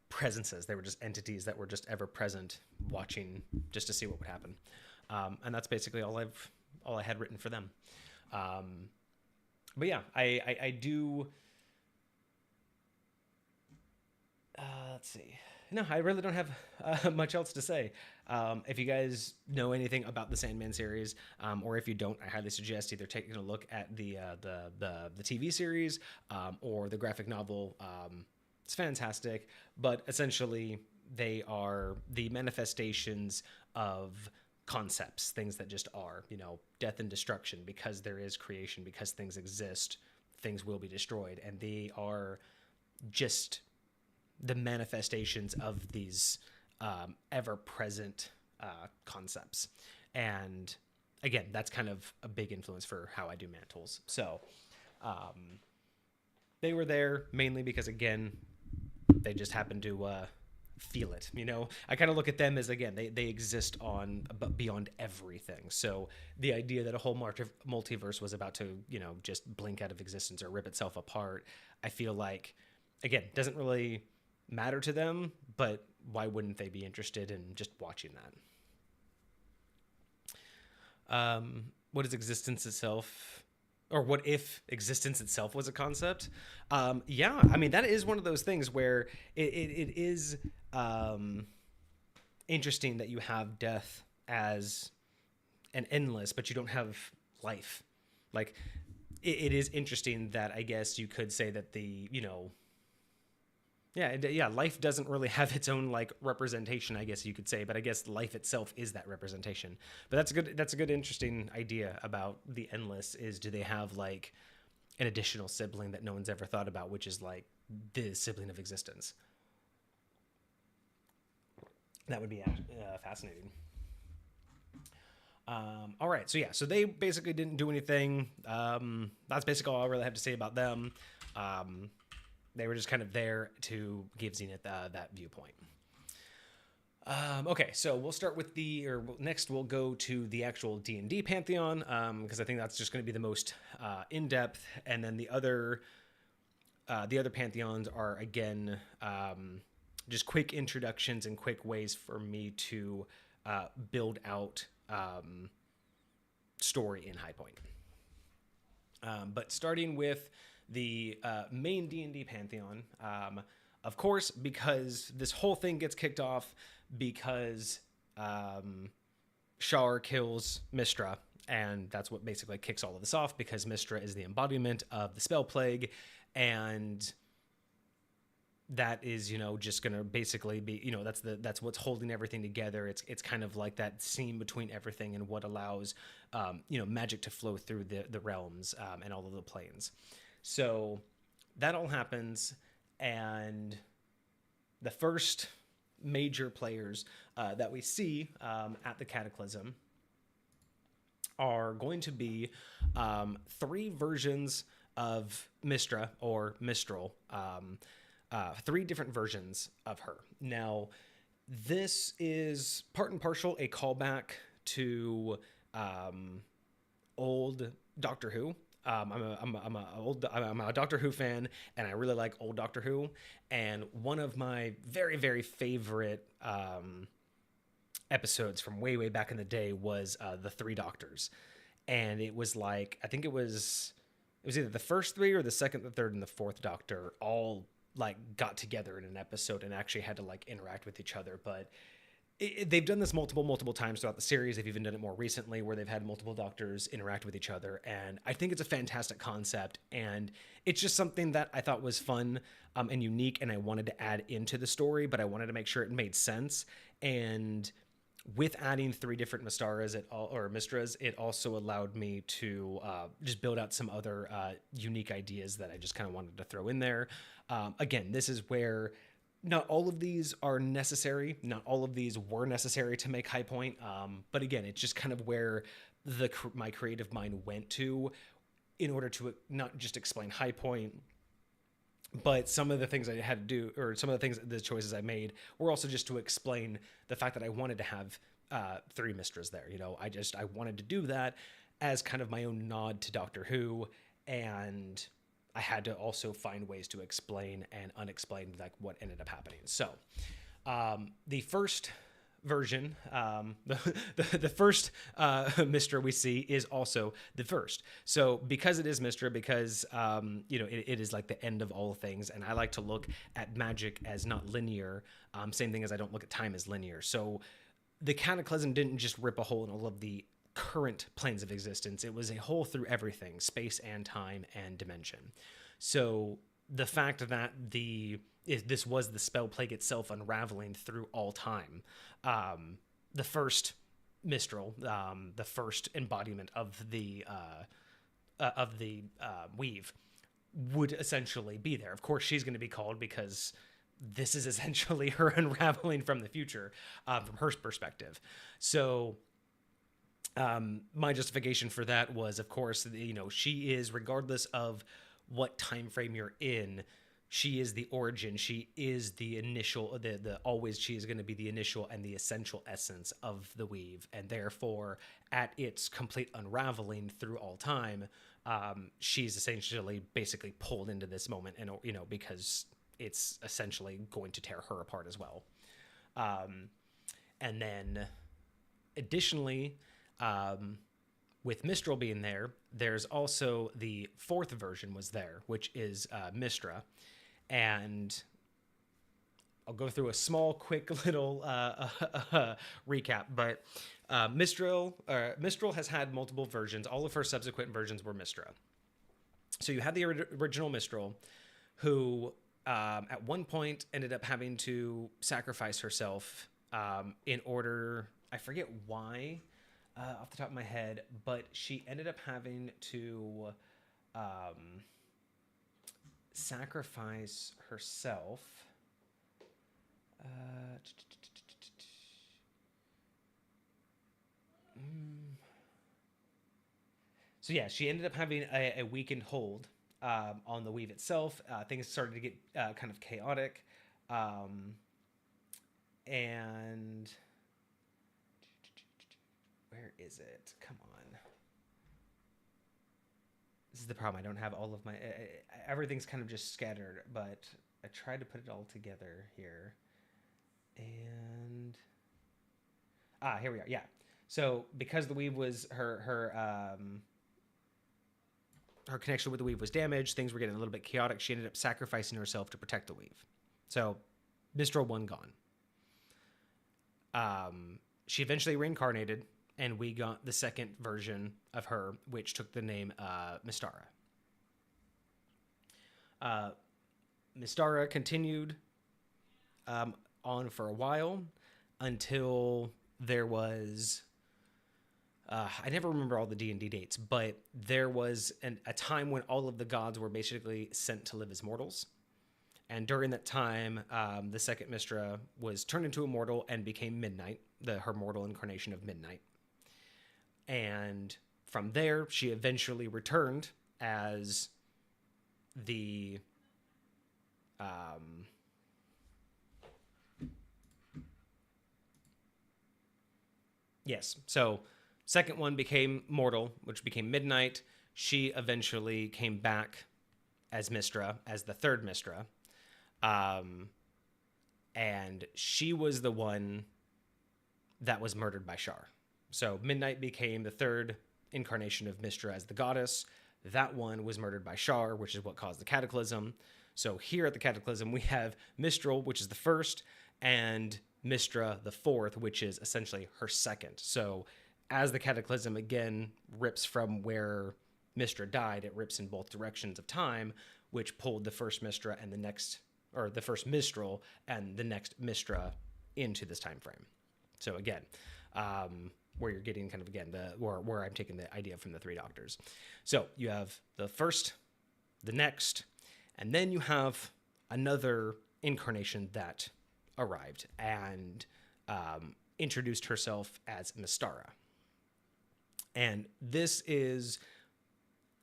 presences. They were just entities that were just ever present, watching just to see what would happen. And that's basically all I had written for them. But yeah, I do. Let's see. No, I really don't have much else to say. If you guys know anything about the Sandman series, or if you don't, I highly suggest either taking a look at the TV series or the graphic novel. It's fantastic, but essentially they are the manifestations of concepts, things that just are, death and destruction. Because there is creation, because things exist, things will be destroyed, and they are just the manifestations of these ever-present concepts. And again, that's kind of a big influence for how I do mantles. So they were there mainly because, again, they just happen to feel it. I kind of look at them as, again, they exist on but beyond everything. So the idea that a whole multiverse was about to, just blink out of existence or rip itself apart, I feel like, again, doesn't really matter to them, but why wouldn't they be interested in just watching that? What is existence itself? Or what if existence itself was a concept? Yeah, I mean, that is one of those things where it is interesting that you have death as an endless, but you don't have life. Like, it is interesting that I guess you could say that life doesn't really have its own representation, I guess you could say, but I guess life itself is that representation. But that's a good interesting idea about the endless. Is, do they have an additional sibling that no one's ever thought about, which is the sibling of existence? That would be fascinating. All right, so they basically didn't do anything. That's basically all I really have to say about them. They were just kind of there to give Zenith that viewpoint. Okay, so we'll start with next we'll go to the actual D&D Pantheon, because I think that's just going to be the most in-depth, and then the other Pantheons are, again, just quick introductions and quick ways for me to build out story in High Point. But starting with the main D&D Pantheon, of course, because this whole thing gets kicked off because Shar kills Mystra, and that's what basically kicks all of this off, because Mystra is the embodiment of the spell plague, and that is, just going to basically be, that's what's holding everything together. It's kind of like that seam between everything and what allows, magic to flow through the realms and all of the planes. So that all happens, and the first major players that we see at the Cataclysm are going to be 3 versions of Mystra or Mistral, 3 different versions of her. Now, this is part and parcel a callback to old Doctor Who. I'm a Doctor Who fan, and I really like old Doctor Who. And one of my very, very favorite episodes from way, way back in the day was the 3 Doctors. And it was I think it was either the first 3 or the second, the third, and the 4th Doctor all got together in an episode and actually had to interact with each other. But they've done this multiple times throughout the series. They've even done it more recently, where they've had multiple Doctors interact with each other. And I think it's a fantastic concept. And it's just something that I thought was fun and unique, and I wanted to add into the story, but I wanted to make sure it made sense. And with adding 3 different Mistras, it also allowed me to just build out some other unique ideas that I just kind of wanted to throw in there. Again, this is where not all of these are necessary. Not all of these were necessary to make High Point. But again, it's just kind of where my creative mind went to in order to not just explain High Point, But some of the things I had to do, or some of the things, the choices I made, were also just to explain the fact that I wanted to have three Mistras there. I wanted to do that as kind of my own nod to Doctor Who, and I had to also find ways to explain and unexplain like what ended up happening. So the first version, the first Mistra we see is also the first. So because it is Mistra, because it is like the end of all things, and I like to look at magic as not linear. Same thing as I don't look at time as linear. So the Cataclysm didn't just rip a hole in all of the current planes of existence. It was a hole through everything, space and time and dimension. So the fact that this was the spell plague itself unraveling through all time. The first Mistral, the first embodiment of the weave, would essentially be there. Of course, she's going to be called because this is essentially her unraveling from the future, from her perspective. So my justification for that was, of course, she is, regardless of what time frame you're in, she is the origin. She is the initial, she is going to be the initial and the essential essence of the weave. And therefore, at its complete unraveling through all time, she's essentially basically pulled into this moment, and, because it's essentially going to tear her apart as well. And then additionally, with Mistral being there, there's also the fourth version was there, which is Mistra. And I'll go through a small, quick little recap. But Mistral has had multiple versions. All of her subsequent versions were Mistra. So you had the original Mistral, who at one point ended up having to sacrifice herself in order, I forget why, off the top of my head, but she ended up having to sacrifice herself. So yeah, she ended up having a weakened hold on the weave itself. Things started to get kind of chaotic, and where is it? Come on. This is the problem. I don't have all of my... everything's kind of just scattered, but I tried to put it all together here. And... here we are. Yeah. So because the weave was... Her connection with the weave was damaged. Things were getting a little bit chaotic. She ended up sacrificing herself to protect the weave. So Mistral 1 gone. She eventually reincarnated, and we got the second version of her, which took the name Mystara. Mystara continued on for a while until there was... I never remember all the D&D dates, but there was a time when all of the gods were basically sent to live as mortals. And during that time, the second Mystra was turned into a mortal and became Midnight, her mortal incarnation of Midnight. And from there, she eventually returned as the... yes, so second one became mortal, which became Midnight. She eventually came back as Mystra, as the third Mystra. And she was the one that was murdered by Shar. So Midnight became the third incarnation of Mystra as the goddess. That one was murdered by Shar, which is what caused the Cataclysm. So here at the Cataclysm, we have Mistral, which is the first, and Mystra, the fourth, which is essentially her second. So as the Cataclysm again rips from where Mystra died, it rips in both directions of time, which pulled the first Mystra and the next, or the first Mistral and the next Mystra into this time frame. So again, where you're getting kind of, again, where I'm taking the idea from the three doctors. So you have the first, the next, and then you have another incarnation that arrived and introduced herself as Mystara. And this is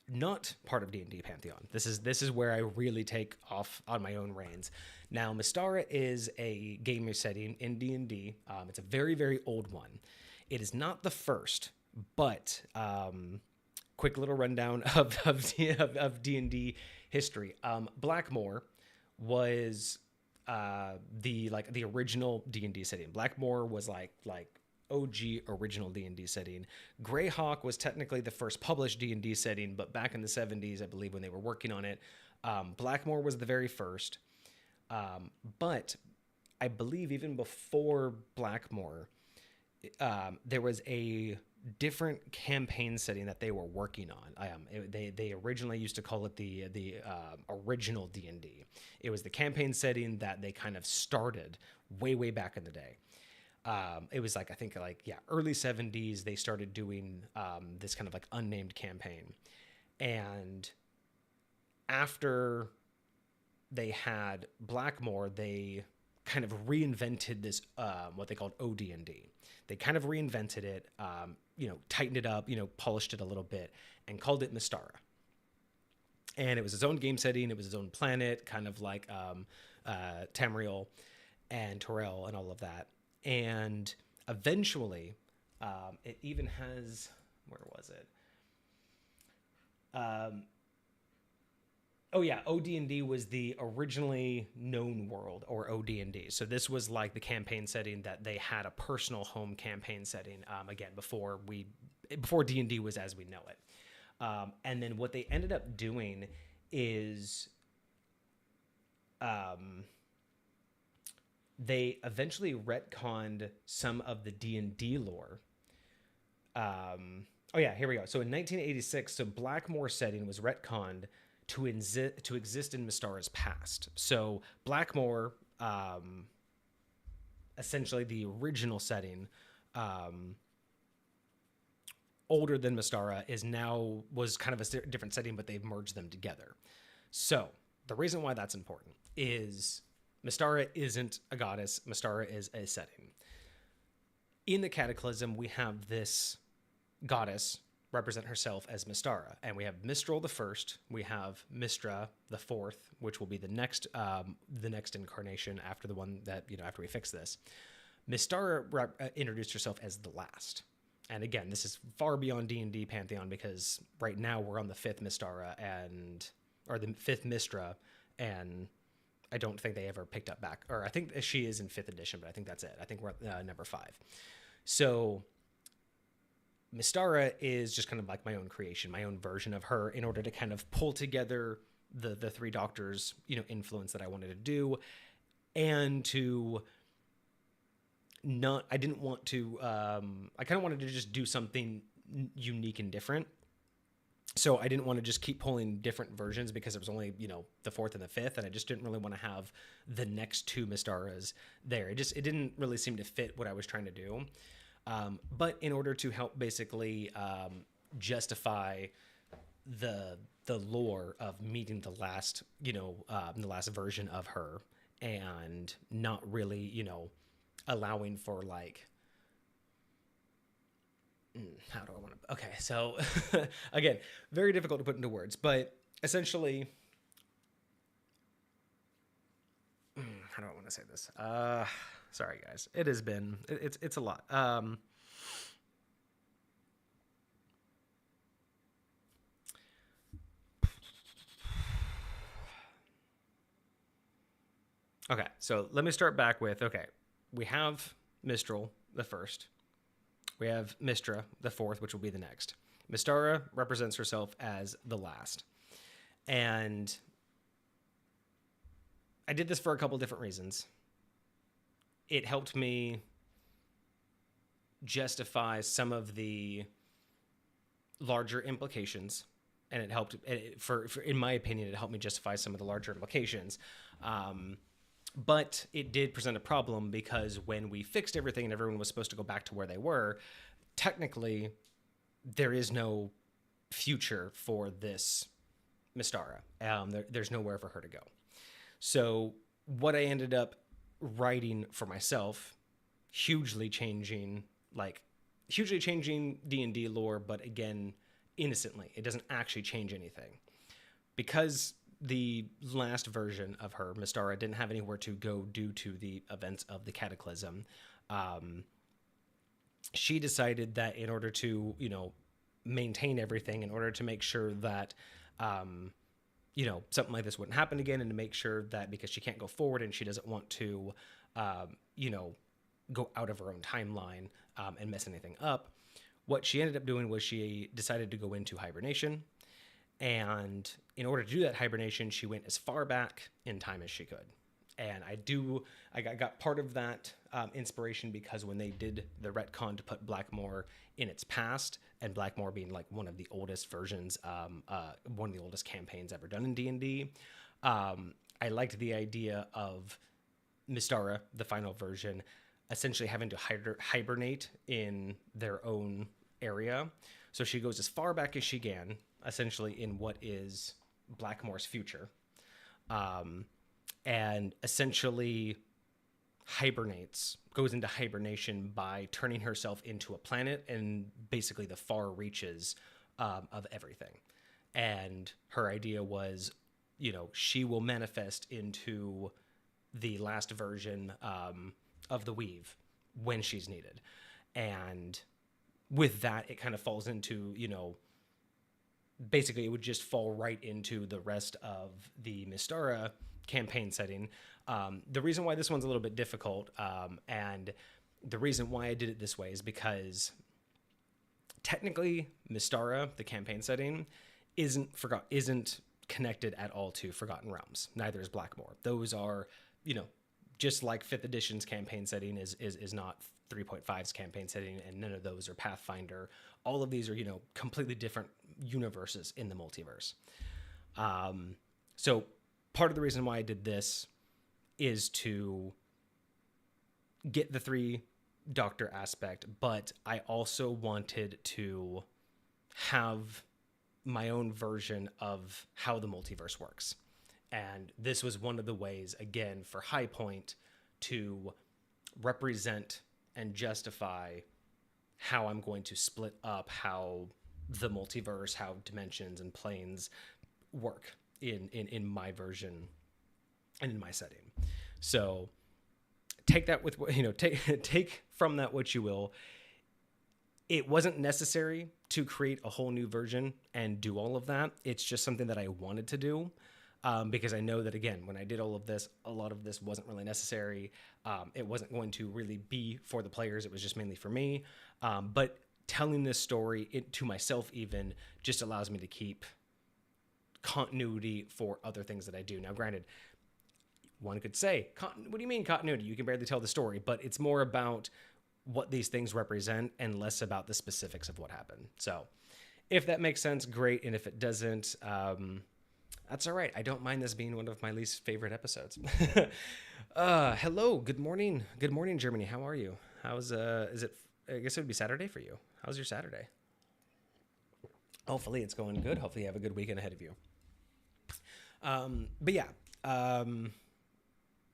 not part of D&D Pantheon. This is where I really take off on my own reins. Now, Mystara is a game setting in D&D. It's a very, very old one. It is not the first, but quick little rundown of D&D history. Blackmoor was the original D&D setting. Blackmoor was like OG original D&D setting. Greyhawk was technically the first published D&D setting, but back in the 70s, I believe, when they were working on it, Blackmoor was the very first. But I believe even before Blackmoor, there was a different campaign setting that they were working on. They originally used to call it the original D&D. It was the campaign setting that they kind of started way back in the day. It was like, I think early 70s, they started doing this kind of like unnamed campaign. And after they had Blackmoor, they kind of reinvented this, what they called OD&D. They kind of reinvented it, tightened it up, polished it a little bit, and called it Mystara. And it was its own game setting. It was its own planet, kind of like Tamriel and Torel and all of that. And eventually, it even has, where was it? OD&D was the originally known world, or OD&D. So this was like the campaign setting that they had a personal home campaign setting, again, before D&D was as we know it. And then what they ended up doing is they eventually retconned some of the D&D lore. Here we go. So in 1986, so Blackmoor setting was retconned to exist in Mystara's past. So Blackmoor, essentially the original setting, older than Mystara, was kind of a different setting, but they've merged them together. So the reason why that's important is Mystara isn't a goddess. Mystara is a setting. In the Cataclysm, we have this goddess represent herself as Mystara, and we have Mistral the first, we have Mystra the fourth, which will be the next incarnation after the one that, after we fix this. Mystara introduced herself as the last. And again, this is far beyond D&D Pantheon, because right now we're on the fifth Mystara or the fifth Mystra, and I don't think they ever picked up back, or I think she is in 5th edition, but I think that's it. I think we're at number 5. So Mystara is just kind of like my own creation, my own version of her, in order to kind of pull together the three doctors, influence that I wanted to do, and to I didn't want to, I kind of wanted to just do something unique and different. So I didn't want to just keep pulling different versions, because it was only, the 4th and the 5th, and I just didn't really want to have the next 2 Mystaras there. It didn't really seem to fit what I was trying to do. But in order to help basically justify the lore of meeting the last, the last version of her, and not really, allowing for like, how do I want to, okay, so again, very difficult to put into words, but essentially, how do I want to say this? Sorry guys, it has been, it's a lot. Okay, so let me start back with, we have Mistral the first. We have Mystra the 4th, which will be the next. Mystara represents herself as the last. And I did this for a couple different reasons. It helped me justify some of the larger implications, and it helped, in my opinion, it helped me justify some of the larger implications. But it did present a problem, because when we fixed everything and everyone was supposed to go back to where they were, technically there is no future for this Mystara. There's nowhere for her to go. So what I ended up writing for myself, hugely changing D&D lore, but again, innocently. It doesn't actually change anything. Because the last version of her, Mystara, didn't have anywhere to go due to the events of the Cataclysm, she decided that in order to, maintain everything, in order to make sure that, something like this wouldn't happen again, and to make sure that because she can't go forward and she doesn't want to, go out of her own timeline and mess anything up, what she ended up doing was she decided to go into hibernation. And in order to do that hibernation, she went as far back in time as she could. And I got part of that inspiration because when they did the retcon to put Blackmore in its past, and Blackmore being like one of the oldest versions, one of the oldest campaigns ever done in D&D, I liked the idea of Mystara, the final version, essentially having to hibernate in their own area. So she goes as far back as she can, essentially in what is Blackmore's future, and essentially goes into hibernation by turning herself into a planet and basically the far reaches of everything. And her idea was, she will manifest into the last version of the Weave when she's needed. And with that, it kind of falls into, basically it would just fall right into the rest of the Mystara campaign setting. The reason why this one's a little bit difficult, and the reason why I did it this way, is because technically Mystara, the campaign setting, isn't connected at all to Forgotten Realms. Neither is Blackmore. Those are, just like 5th edition's campaign setting is not 3.5's campaign setting, and none of those are Pathfinder. All of these are, completely different universes in the multiverse. So part of the reason why I did this is to get the 3 Doctor aspect, but I also wanted to have my own version of how the multiverse works. And this was one of the ways, again, for High Point to represent and justify how I'm going to split up how the multiverse, how dimensions and planes work in my version and in my setting. So take that with, take from that what you will. It wasn't necessary to create a whole new version and do all of that. It's just something that I wanted to do. Because I know that, again, when I did all of this, a lot of this wasn't really necessary. It wasn't going to really be for the players. It was just mainly for me. But telling this story to myself even just allows me to keep continuity for other things that I do. Now, granted, one could say, what do you mean continuity? You can barely tell the story. But it's more about what these things represent and less about the specifics of what happened. So if that makes sense, great. And if it doesn't... that's all right. I don't mind this being one of my least favorite episodes. Hello. Good morning. Good morning, Germany. How are you? Is it, I guess it would be Saturday for you. How's your Saturday? Hopefully it's going good. Hopefully you have a good weekend ahead of you. But yeah,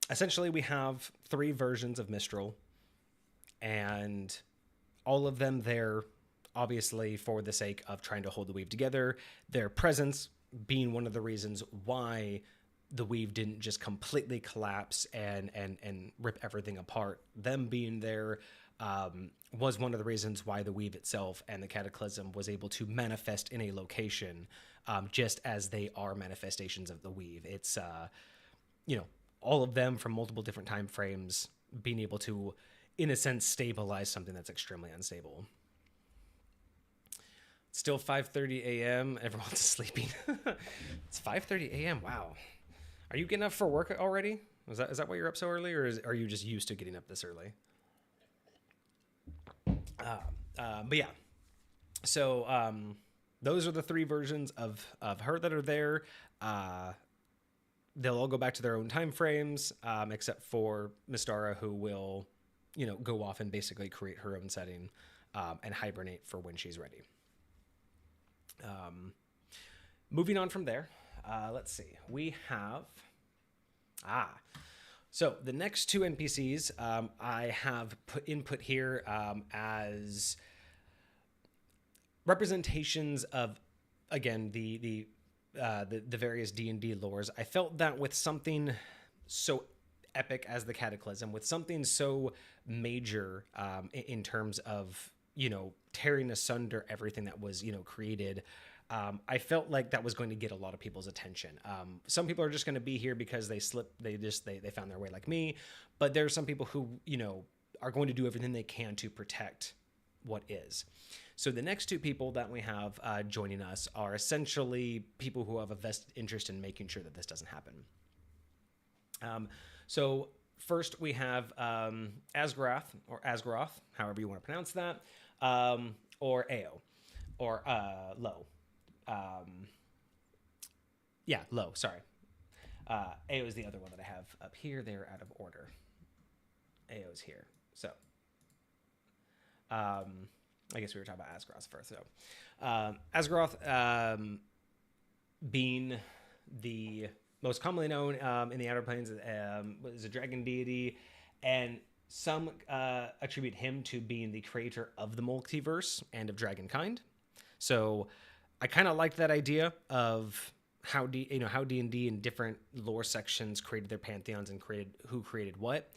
essentially we have 3 versions of Mistral, and all of them there, obviously for the sake of trying to hold the Weave together, their presence being one of the reasons why the Weave didn't just completely collapse and rip everything apart. Them being there was one of the reasons why the Weave itself and the Cataclysm was able to manifest in a location, just as they are manifestations of the Weave. It's, all of them from multiple different time frames being able to, in a sense, stabilize something that's extremely unstable. Still 5:30 a.m. Everyone's sleeping. It's 5:30 a.m. Wow. Are you getting up for work already? Is that why you're up so early, or are you just used to getting up this early? But yeah. So those are the 3 versions of her that are there. They'll all go back to their own time frames, except for Mystara, who will, go off and basically create her own setting and hibernate for when she's ready. Moving on from there, let's see. We have... So the next 2 NPCs I have put input here as representations of, again, the various D&D lores. I felt that with something so epic as the Cataclysm, with something so major in terms of, tearing asunder everything that was, created, I felt like that was going to get a lot of people's attention. Some people are just going to be here because they found their way like me, but there are some people who, are going to do everything they can to protect what is. So the next two people that we have joining us are essentially people who have a vested interest in making sure that this doesn't happen. So first we have Asgaroth, or Asgaroth, however you want to pronounce that, or Ao, or Lo. Lo, sorry. Ao is the other one that I have up here. They're out of order. Ao is here. So, I guess we were talking about Asgaroth first. So, Asgaroth, being the most commonly known in the Outer Planes, is a dragon deity, and some attribute him to being the creator of the multiverse and of dragonkind. So, I kind of liked that idea of how D&D and different lore sections created their pantheons and who created what.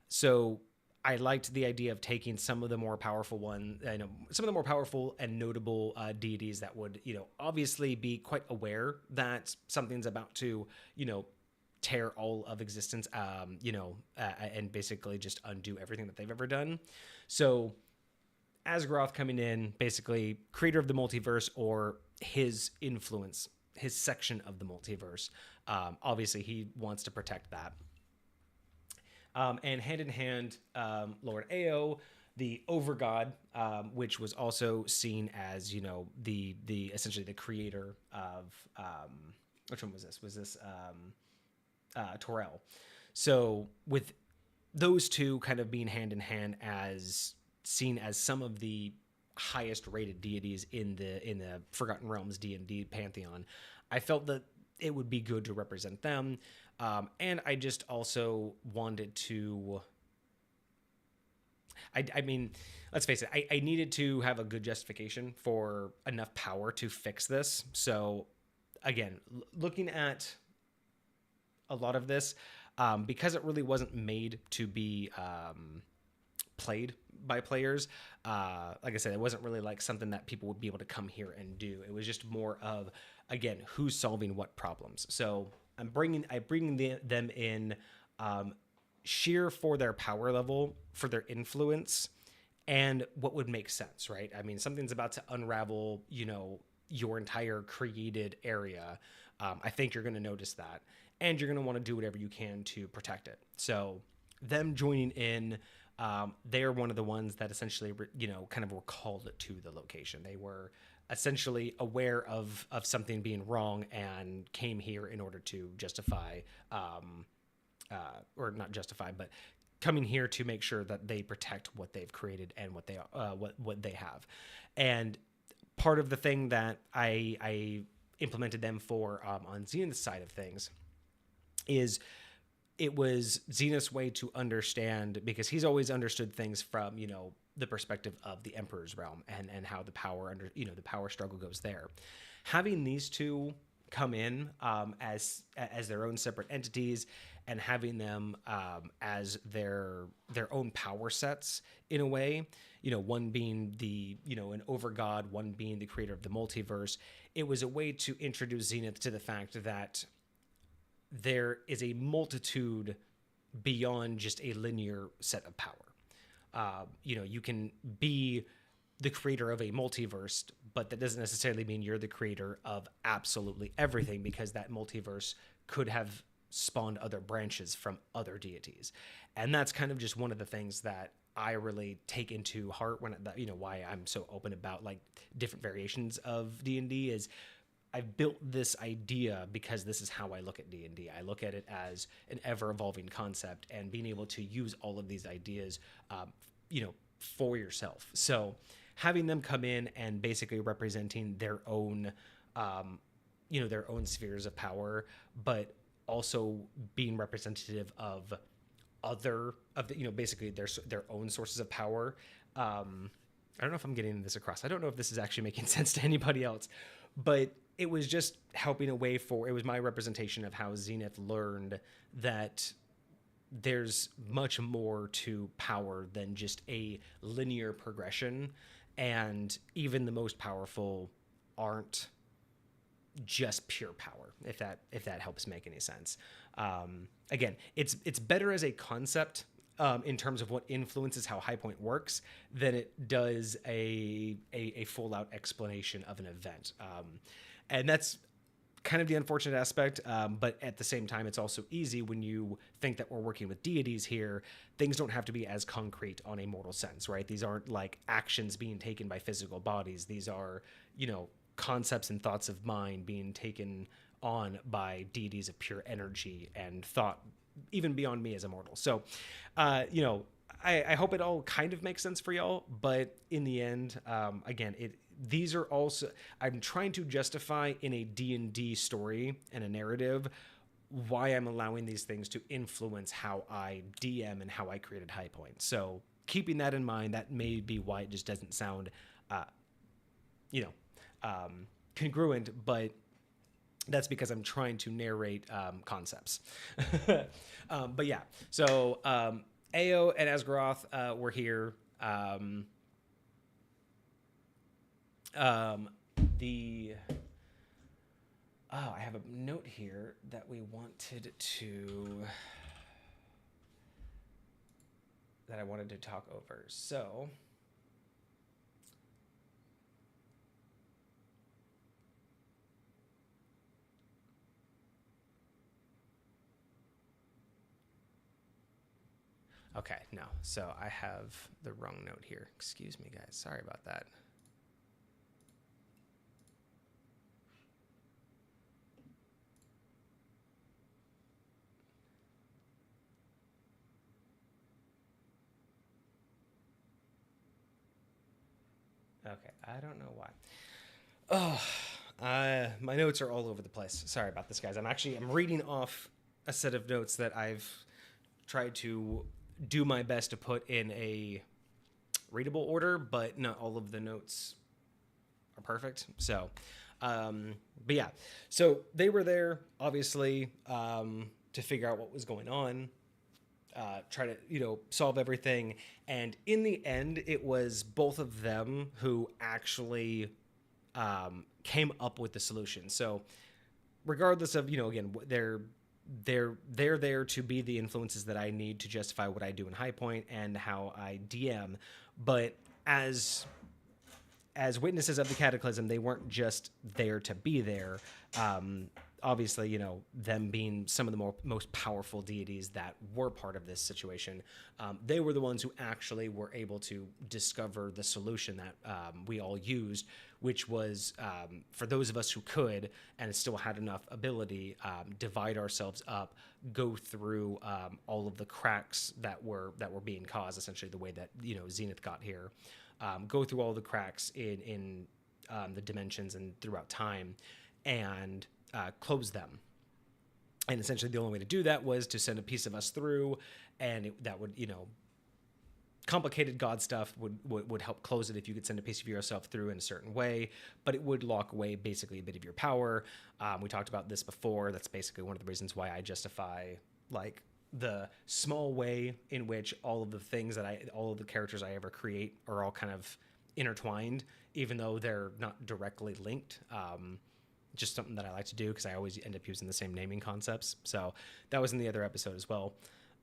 So I liked the idea of taking some of the more powerful some of the more powerful and notable deities that would, obviously be quite aware that something's about to, tear all of existence, and basically just undo everything that they've ever done. So Asgaroth coming in, basically creator of the multiverse, or his influence, his section of the multiverse. Obviously, he wants to protect that. And hand in hand, Lord Ao, the Overgod, which was also seen as, the essentially the creator of, which one was this? Was this Torel? So with those two kind of being hand in hand as seen as some of the highest rated deities in the Forgotten Realms D&D pantheon, I felt that it would be good to represent them. And I just also wanted to, I mean, let's face it, I needed to have a good justification for enough power to fix this. So again, looking at a lot of this, because it really wasn't made to be played by players, like I said, it wasn't really like something that people would be able to come here and do. It was just more of, again, who's solving what problems. So I'm bringing them in sheer for their power level, for their influence, and what would make sense, right? I mean, something's about to unravel, your entire created area. I think you're going to notice that, and you're going to want to do whatever you can to protect it. So them joining in, they're one of the ones that essentially, kind of were called to the location. They were essentially aware of something being wrong and came here in order to justify, or not justify, but coming here to make sure that they protect what they've created and what they have. And part of the thing that I implemented them for on Zenith's side of things is it was Zenith's way to understand, because he's always understood things from, the perspective of the Emperor's realm and how the power the power struggle goes there. Having these two come in as their own separate entities, and having them as their own power sets in a way, one being the, an overgod, one being the creator of the multiverse, it was a way to introduce Zenith to the fact that there is a multitude beyond just a linear set of power. You can be the creator of a multiverse, but that doesn't necessarily mean you're the creator of absolutely everything, because that multiverse could have spawned other branches from other deities. And that's kind of just one of the things that I really take into heart when, why I'm so open about like different variations of D&D is I've built this idea because this is how I look at D&D. I look at it as an ever-evolving concept, and being able to use all of these ideas, for yourself. So having them come in and basically representing their own, their own spheres of power, but also being representative of basically their own sources of power, I don't know if I'm getting this across. I don't know if this is actually making sense to anybody else, but it was just helping a way for, it was my representation of how Zenith learned that there's much more to power than just a linear progression. And even the most powerful aren't just pure power, if that helps make any sense. Again, it's better as a concept in terms of what influences how High Point works than it does a full out explanation of an event. And that's kind of the unfortunate aspect, but at the same time, it's also easy when you think that we're working with deities here. Things don't have to be as concrete on a mortal sense, right? These aren't like actions being taken by physical bodies. These are, concepts and thoughts of mind being taken on by deities of pure energy and thought, even beyond me as a mortal. So, I hope it all kind of makes sense for y'all, but in the end, again, these are also, I'm trying to justify in a D&D story and a narrative why I'm allowing these things to influence how I DM and how I created High Point. So keeping that in mind, that may be why it just doesn't sound, congruent, but that's because I'm trying to narrate concepts. But yeah, so Ao and Asgaroth were here. I have a note here that I wanted to talk over. So okay, no. So I have the wrong note here. Excuse me, guys. Sorry about that. Okay, I don't know why. My notes are all over the place. Sorry about this, guys. I'm reading off a set of notes that I've tried to do my best to put in a readable order, but not all of the notes are perfect. So, but yeah, so they were there obviously to figure out what was going on, try to solve everything, and in the end, it was both of them who actually came up with the solution. So, regardless of again, they're there to be the influences that I need to justify what I do in High Point and how I DM. But as witnesses of the Cataclysm, they weren't just there to be there. Obviously, them being some of the most powerful deities that were part of this situation, they were the ones who actually were able to discover the solution that we all used, which was for those of us who could and still had enough ability, divide ourselves up, go through all of the cracks that were being caused, essentially the way that Zenith got here, go through all the cracks in the dimensions and throughout time, and close them. And essentially the only way to do that was to send a piece of us through, and that would, complicated God stuff would help close it if you could send a piece of yourself through in a certain way, but it would lock away basically a bit of your power. We talked about this before. That's basically one of the reasons why I justify like the small way in which all of the characters I ever create are all kind of intertwined, even though they're not directly linked. Just something that I like to do because I always end up using the same naming concepts. So that was in the other episode as well.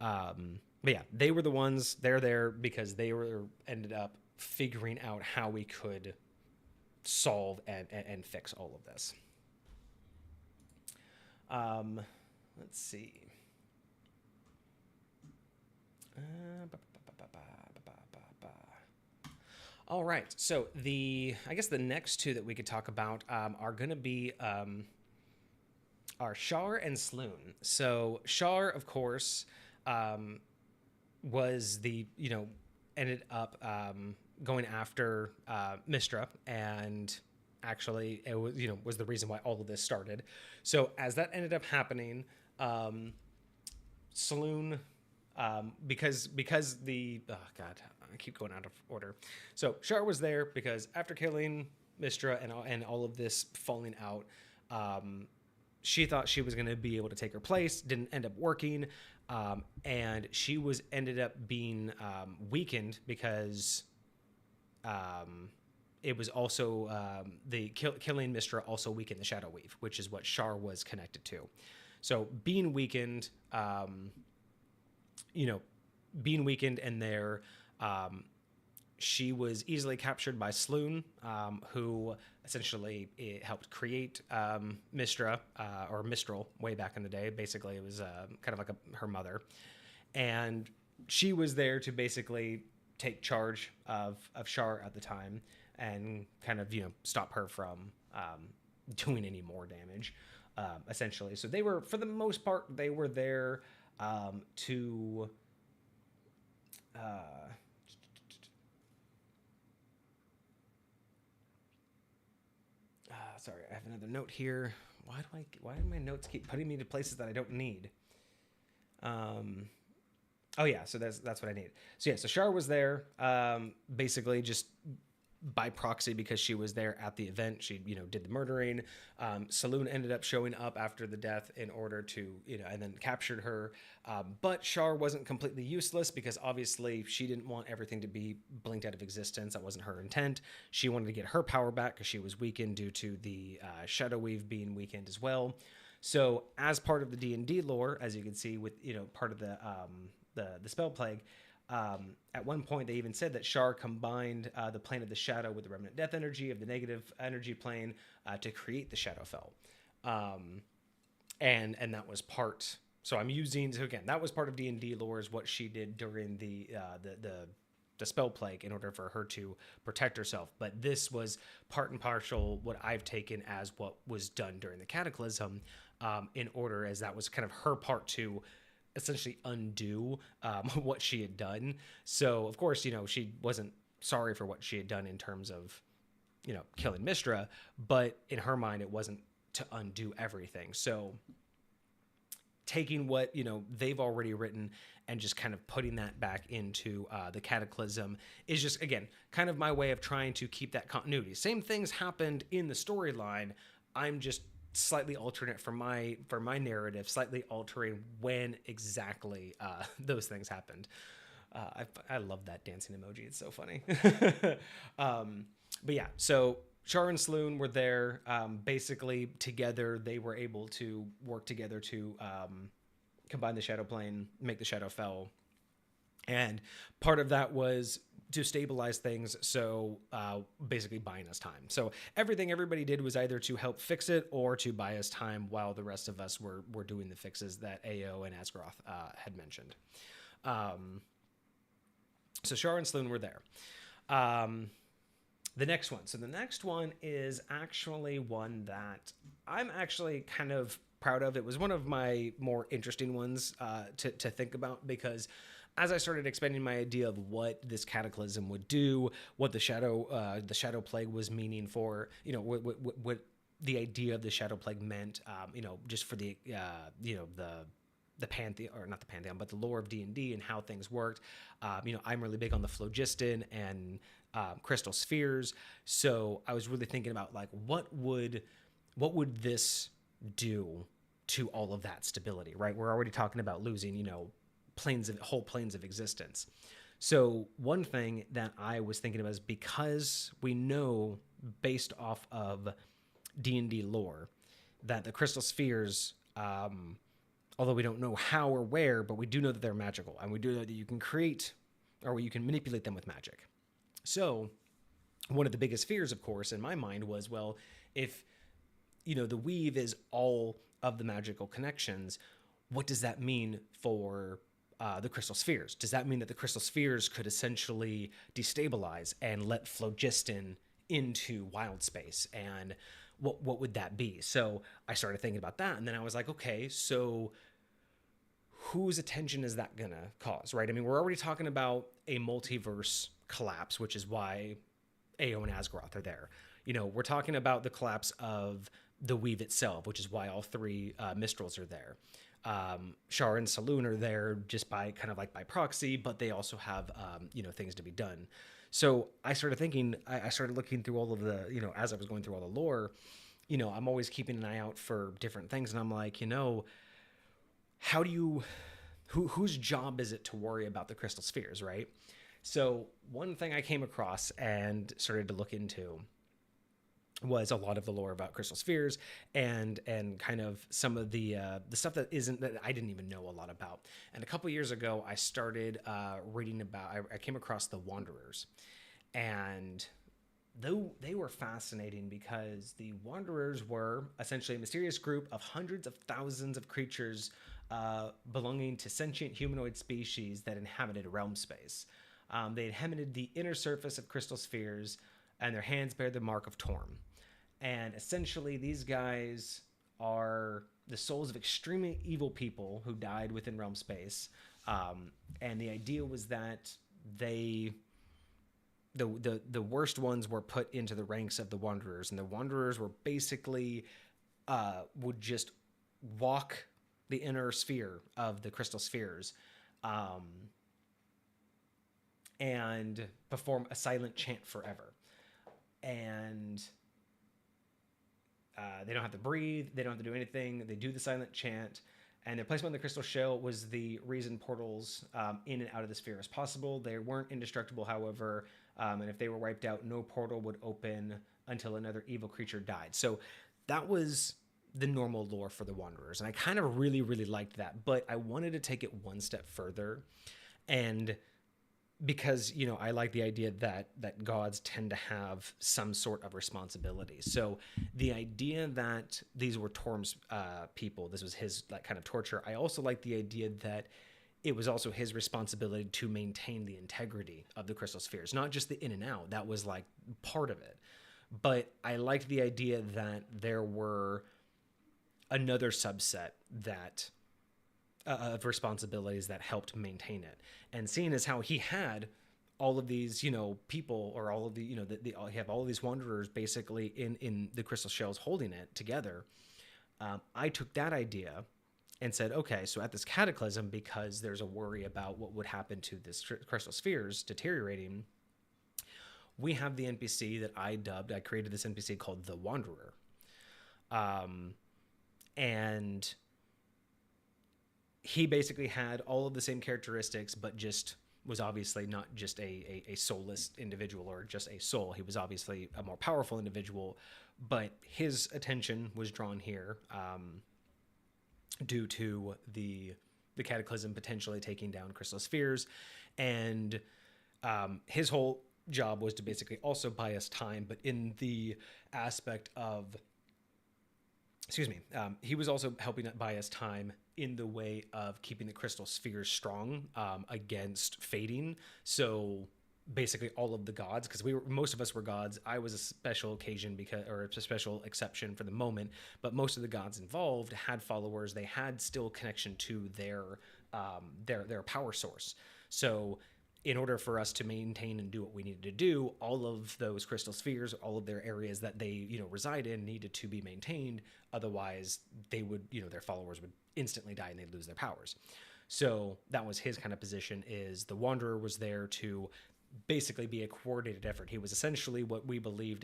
But yeah, they were the ones. They're there because they ended up figuring out how we could solve and fix all of this. Let's see. All right, so I guess the next two that we could talk about are going to be are Shar and Sloon. So Shar, of course, was ended up going after Mistra, and actually it was the reason why all of this started. So as that ended up happening, Sloon because the oh god, I keep going out of order. So Char was there because after killing Mistra and all of this falling out, she thought she was going to be able to take her place. Didn't end up working, and she was ended up being weakened because it was also killing Mistra also weakened the Shadow Weave, which is what Char was connected to. So being weakened, being weakened in there, she was easily captured by Sloan, who essentially helped create Mistra, or Mistral way back in the day. Basically, it was kind of like her mother. And she was there to basically take charge of Char at the time and kind of, stop her from doing any more damage, essentially. So they were, for the most part, they were there to... sorry, I have another note here. Why do my notes keep putting me to places that I don't need? Oh yeah, so that's what I need. So yeah, so Char was there, basically just by proxy because she was there at the event. She, did the murdering. Saloon ended up showing up after the death in order to, and then captured her. But Char wasn't completely useless because obviously she didn't want everything to be blinked out of existence. That wasn't her intent. She wanted to get her power back because she was weakened due to the Shadow Weave being weakened as well. So as part of the D&D lore, as you can see with, part of the spell plague, at one point they even said that Char combined the plane of the shadow with the remnant death energy of the negative energy plane to create the Shadowfell. And that was part, so I'm using, so again, that was part of D&D lore, is what she did during the spell plague in order for her to protect herself. But this was part and partial what I've taken as what was done during the Cataclysm, in order, as that was kind of her part to essentially undo what she had done. So of course, she wasn't sorry for what she had done in terms of, killing Mistra, but in her mind, it wasn't to undo everything. So taking what, they've already written and just kind of putting that back into the Cataclysm is just, again, kind of my way of trying to keep that continuity. Same things happened in the storyline. I'm just slightly alternate for my narrative, slightly altering when exactly those things happened. I love that dancing emoji. It's so funny. But yeah, so Char and Sloan were there. Basically, together, they were able to work together to combine the Shadow Plane, make the Shadowfell. And part of that was to stabilize things, so basically buying us time. So everything everybody did was either to help fix it or to buy us time while the rest of us were doing the fixes that AO and Asgaroth had mentioned. So Char and Sloan were there. The next one. So the next one is actually one that I'm actually kind of proud of. It was one of my more interesting ones to think about, because as I started expanding my idea of what this Cataclysm would do, what the Shadow Plague was meaning for, what the idea of the Shadow Plague meant, just for the pantheon, or not the pantheon, but the lore of D&D and how things worked. I'm really big on the phlogiston and crystal spheres, so I was really thinking about what would this do to all of that stability, right? We're already talking about losing, whole planes of existence. So one thing that I was thinking about is, because we know based off of D&D lore that the crystal spheres, although we don't know how or where, but we do know that they're magical, and we do know that you can create, or you can manipulate them with magic. So one of the biggest fears, of course, in my mind was, well, if, the weave is all of the magical connections, what does that mean for the crystal spheres? Does that mean that the crystal spheres could essentially destabilize and let phlogiston into wild space? And what would that be? So I started thinking about that, and then I was like, okay, so whose attention is that gonna cause, right? I mean, we're already talking about a multiverse collapse, which is why AO and Asgaroth are there. We're talking about the collapse of the weave itself, which is why all three Mistrals are there. Shar and Saloon are there just by kind of like by proxy, but they also have, things to be done. So I started thinking, I started looking through all of the, as I was going through all the lore, I'm always keeping an eye out for different things. And I'm like, how do you, whose job is it to worry about the crystal spheres, right? So one thing I came across and started to look into was a lot of the lore about crystal spheres and kind of some of the stuff that I didn't even know a lot about. And a couple years ago, I started reading about. I came across the Wanderers, and though they were fascinating because the Wanderers were essentially a mysterious group of hundreds of thousands of creatures belonging to sentient humanoid species that inhabited realm space. They inhabited the inner surface of crystal spheres, and their hands bear the mark of Torm. And essentially, these guys are the souls of extremely evil people who died within realm space. And the idea was that the worst ones were put into the ranks of the Wanderers, and the Wanderers were basically would just walk the inner sphere of the crystal spheres, and perform a silent chant forever. And they don't have to breathe. They don't have to do anything. They do the silent chant. And their placement on the crystal shell was the reason portals in and out of the sphere is possible. They weren't indestructible, however. And if they were wiped out, no portal would open until another evil creature died. So that was the normal lore for the Wanderers. And I kind of really, really liked that. But I wanted to take it one step further. And because, I like the idea that gods tend to have some sort of responsibility. So the idea that these were Torm's people, this was his like kind of torture. I also like the idea that it was also his responsibility to maintain the integrity of the crystal spheres, not just the in and out. That was like part of it. But I liked the idea that there were another subset that of responsibilities that helped maintain it. And seeing as how he had all of these, people, or all of the, he have all of these Wanderers basically in the crystal shells holding it together. I took that idea and said, okay, so at this Cataclysm, because there's a worry about what would happen to this crystal spheres deteriorating, we have the NPC that I created this NPC called the Wanderer. And he basically had all of the same characteristics, but just was obviously not just a soulless individual or just a soul. He was obviously a more powerful individual, but his attention was drawn here due to the Cataclysm potentially taking down crystal spheres. And his whole job was to basically also buy us time, but in the aspect of, he was also helping buy us time in the way of keeping the crystal spheres strong against fading. So basically all of the gods, because most of us were gods. I was a special occasion or a special exception for the moment, but most of the gods involved had followers. They had still connection to their power source. So in order for us to maintain and do what we needed to do, all of those crystal spheres, all of their areas that they, reside in, needed to be maintained. Otherwise, they would, their followers would instantly die and they'd lose their powers. So that was his kind of position. Is the Wanderer was there to basically be a coordinated effort. He was essentially what we believed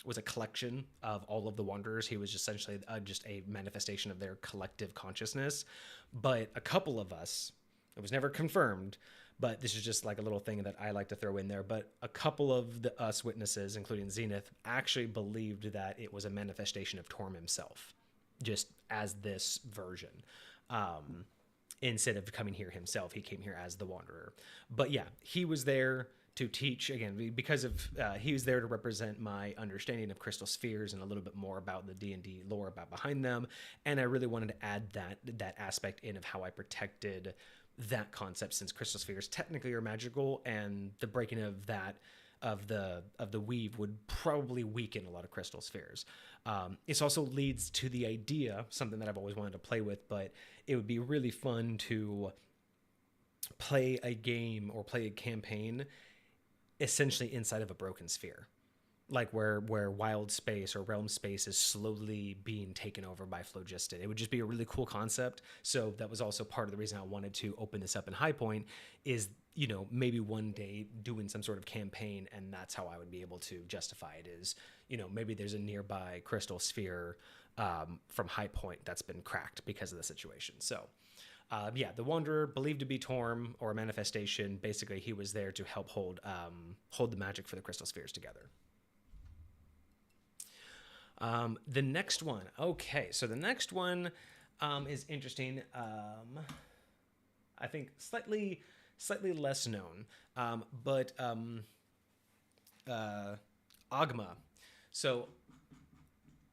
was a collection of all of the Wanderers. He was essentially just a manifestation of their collective consciousness. But a couple of us, it was never confirmed, but this is just like a little thing that I like to throw in there. But a couple of us witnesses, including Zenith, actually believed that it was a manifestation of Torm himself, just as this version. Instead of coming here himself, he came here as the Wanderer. But yeah, he was there to teach, again, because of he was there to represent my understanding of crystal spheres and a little bit more about the D&D lore about behind them. And I really wanted to add that aspect in of how I protected that concept, since crystal spheres technically are magical, and the breaking of that of the weave would probably weaken a lot of crystal spheres. It also leads to the idea, something that I've always wanted to play with, but it would be really fun to play a game or play a campaign essentially inside of a broken sphere. like where wild space or realm space is slowly being taken over by phlogiston. It would just be a really cool concept. So that was also part of the reason I wanted to open this up in High Point is, maybe one day doing some sort of campaign, and that's how I would be able to justify it is, maybe there's a nearby crystal sphere from High Point that's been cracked because of the situation. So the Wanderer, believed to be Torm or a manifestation, basically he was there to help hold the magic for the crystal spheres together. The next one. Okay, so the next one is interesting. I think slightly less known, but Agma. So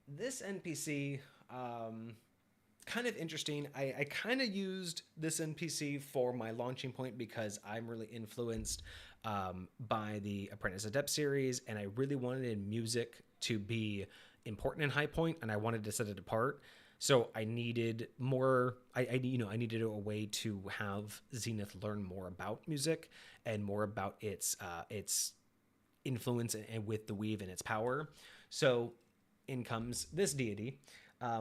this NPC, kind of interesting. I kind of used this NPC for my launching point because I'm really influenced by the Apprentice Adept series, and I really wanted music to be important in High Point, and I wanted to set it apart. So I needed more. I needed a way to have Zenith learn more about music and more about its influence and with the weave and its power. So in comes this deity,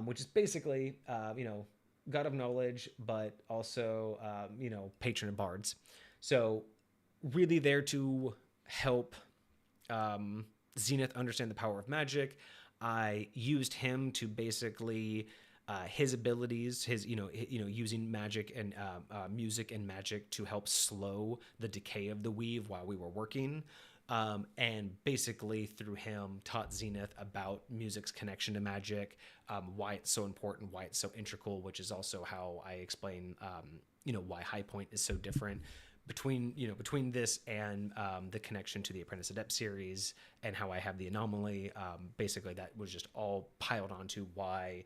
which is basically god of knowledge, but also patron of bards. So really there to help Zenith understand the power of magic. I used him to basically his abilities, his using magic and music and magic to help slow the decay of the weave while we were working, and basically through him taught Zenith about music's connection to magic, why it's so important, why it's so integral, which is also how I explain why High Point is so different between this and the connection to the Apprentice Adept series, and how I have the anomaly. Basically, that was just all piled onto why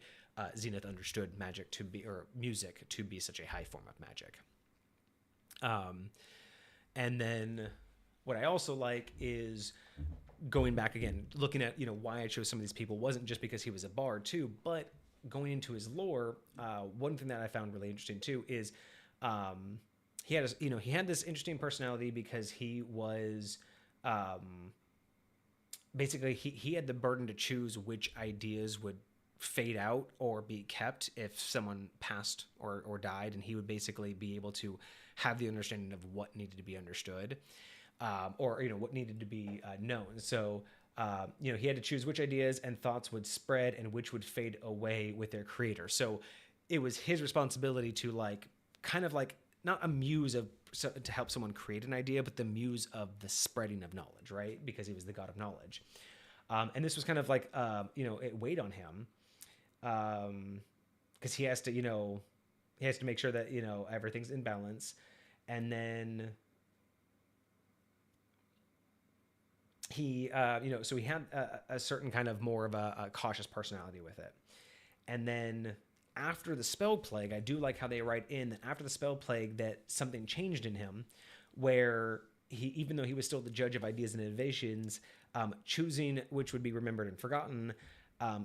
Zenith understood magic to be, or music to be, such a high form of magic. And then what I also like is going back again, looking at why I chose some of these people wasn't just because he was a bard too, but going into his lore. One thing that I found really interesting too is he had this interesting personality because he was basically he had the burden to choose which ideas would fade out or be kept if someone passed or died, and he would basically be able to have the understanding of what needed to be understood, or what needed to be known. So he had to choose which ideas and thoughts would spread and which would fade away with their creator. So it was his responsibility to kind of not a muse to help someone create an idea, but the muse of the spreading of knowledge, right? Because he was the god of knowledge. And this was kind of it weighed on him, because he has to make sure that, everything's in balance. And then he, so he had a certain kind of more of a cautious personality with it. And then after the spell plague, I do like how they write in that after the spell plague that something changed in him, where he, even though he was still the judge of ideas and innovations, choosing which would be remembered and forgotten,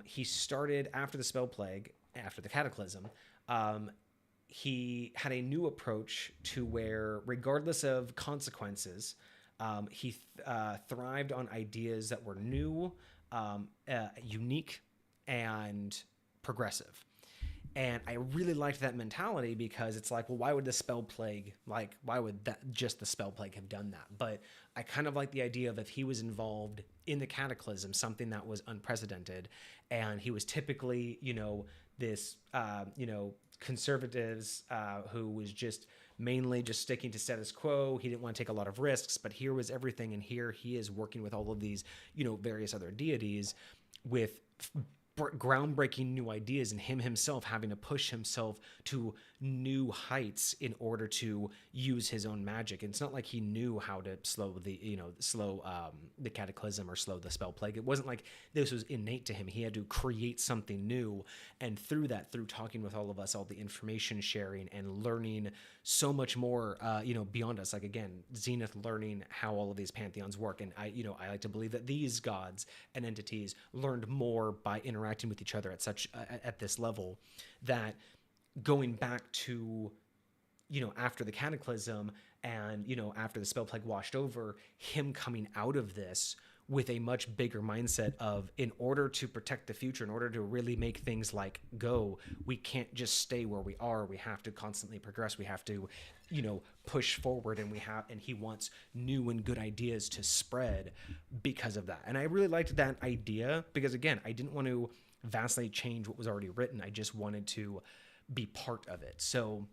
he started after the spell plague, after the Cataclysm, he had a new approach to where, regardless of consequences, he thrived on ideas that were new, unique, and progressive. And I really liked that mentality because it's like, well, why would the spell plague, why would just the spell plague have done that? But I kind of like the idea of if he was involved in the Cataclysm, something that was unprecedented, and he was typically, this, conservatives who was just mainly just sticking to status quo. He didn't want to take a lot of risks, but here was everything. And here he is working with all of these, various other deities with groundbreaking new ideas, and him himself having to push himself to new heights in order to use his own magic. And it's not like he knew how to slow the Cataclysm or slow the spell plague. It wasn't like this was innate to him. He had to create something new, and through talking with all of us, all the information sharing and learning so much more, beyond us. Like, again, Zenith learning how all of these pantheons work. And I like to believe that these gods and entities learned more by interacting with each other at this level, that going back to, after the Cataclysm and, after the spell plague washed over, him coming out of this with a much bigger mindset of, in order to protect the future, in order to really make things like go, we can't just stay where we are. We have to constantly progress. We have to, push forward, and he wants new and good ideas to spread because of that. And I really liked that idea because, again, I didn't want to vastly change what was already written. I just wanted to be part of it. So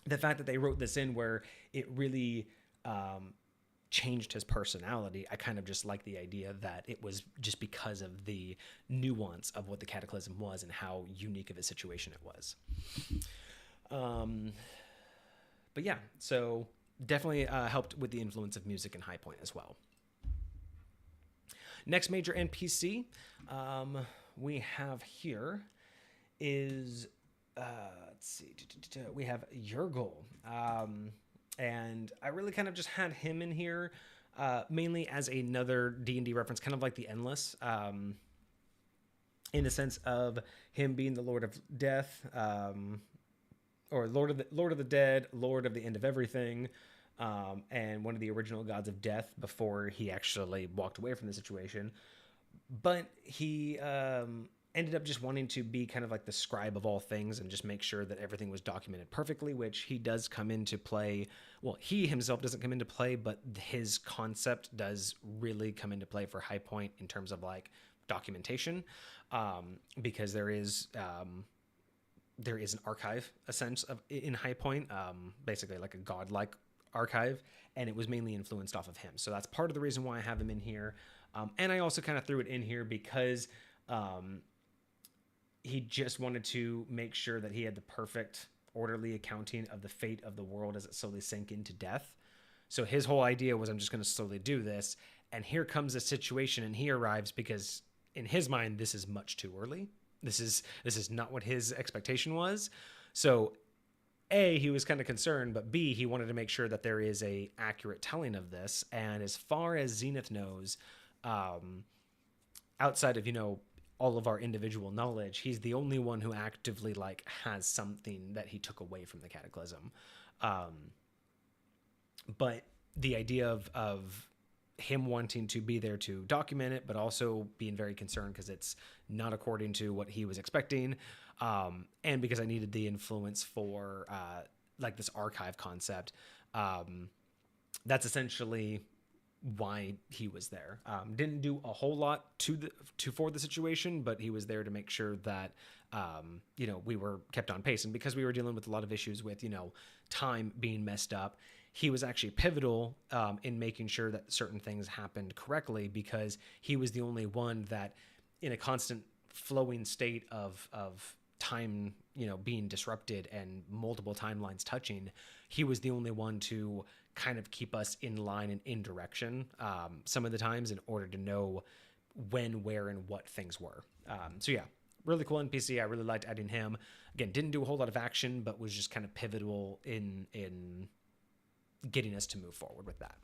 the fact that they wrote this in where it really changed his personality, I kind of just like the idea that it was just because of the nuance of what the Cataclysm was and how unique of a situation it was. But yeah, so definitely helped with the influence of music in High Point as well. Next major NPC we have here is, let's see, we have Yurgle. And I really kind of just had him in here mainly as another D&D reference, kind of like the Endless, in the sense of him being the Lord of Death, or Lord of the Dead, Lord of the End of Everything, and one of the original gods of death before he actually walked away from the situation. But he ended up just wanting to be kind of like the scribe of all things and just make sure that everything was documented perfectly, which he does come into play. Well, he himself doesn't come into play, but his concept does really come into play for High Point in terms of like documentation, because there is an archive, a sense of in High Point, basically like a godlike archive, and it was mainly influenced off of him. So that's part of the reason why I have him in here. And I also kind of threw it in here because he just wanted to make sure that he had the perfect orderly accounting of the fate of the world as it slowly sank into death. So his whole idea was, I'm just going to slowly do this. And here comes a situation, and he arrives because in his mind, this is much too early. This is not what his expectation was. So A, he was kind of concerned, but B, he wanted to make sure that there is a accurate telling of this. And as far as Zenith knows, outside of, all of our individual knowledge, he's the only one who actively like has something that he took away from the Cataclysm. But the idea of him wanting to be there to document it, but also being very concerned because it's not according to what he was expecting. And because I needed the influence for like this archive concept. That's essentially why he was there. Didn't do a whole lot for the situation, but he was there to make sure that we were kept on pace. And because we were dealing with a lot of issues with time being messed up, he was actually pivotal in making sure that certain things happened correctly, because he was the only one that, in a constant flowing state of time being disrupted and multiple timelines touching, he was the only one to kind of keep us in line and in direction some of the times, in order to know when, where, and what things were. So yeah, really cool NPC. I really liked adding him. Again, didn't do a whole lot of action, but was just kind of pivotal in getting us to move forward with that.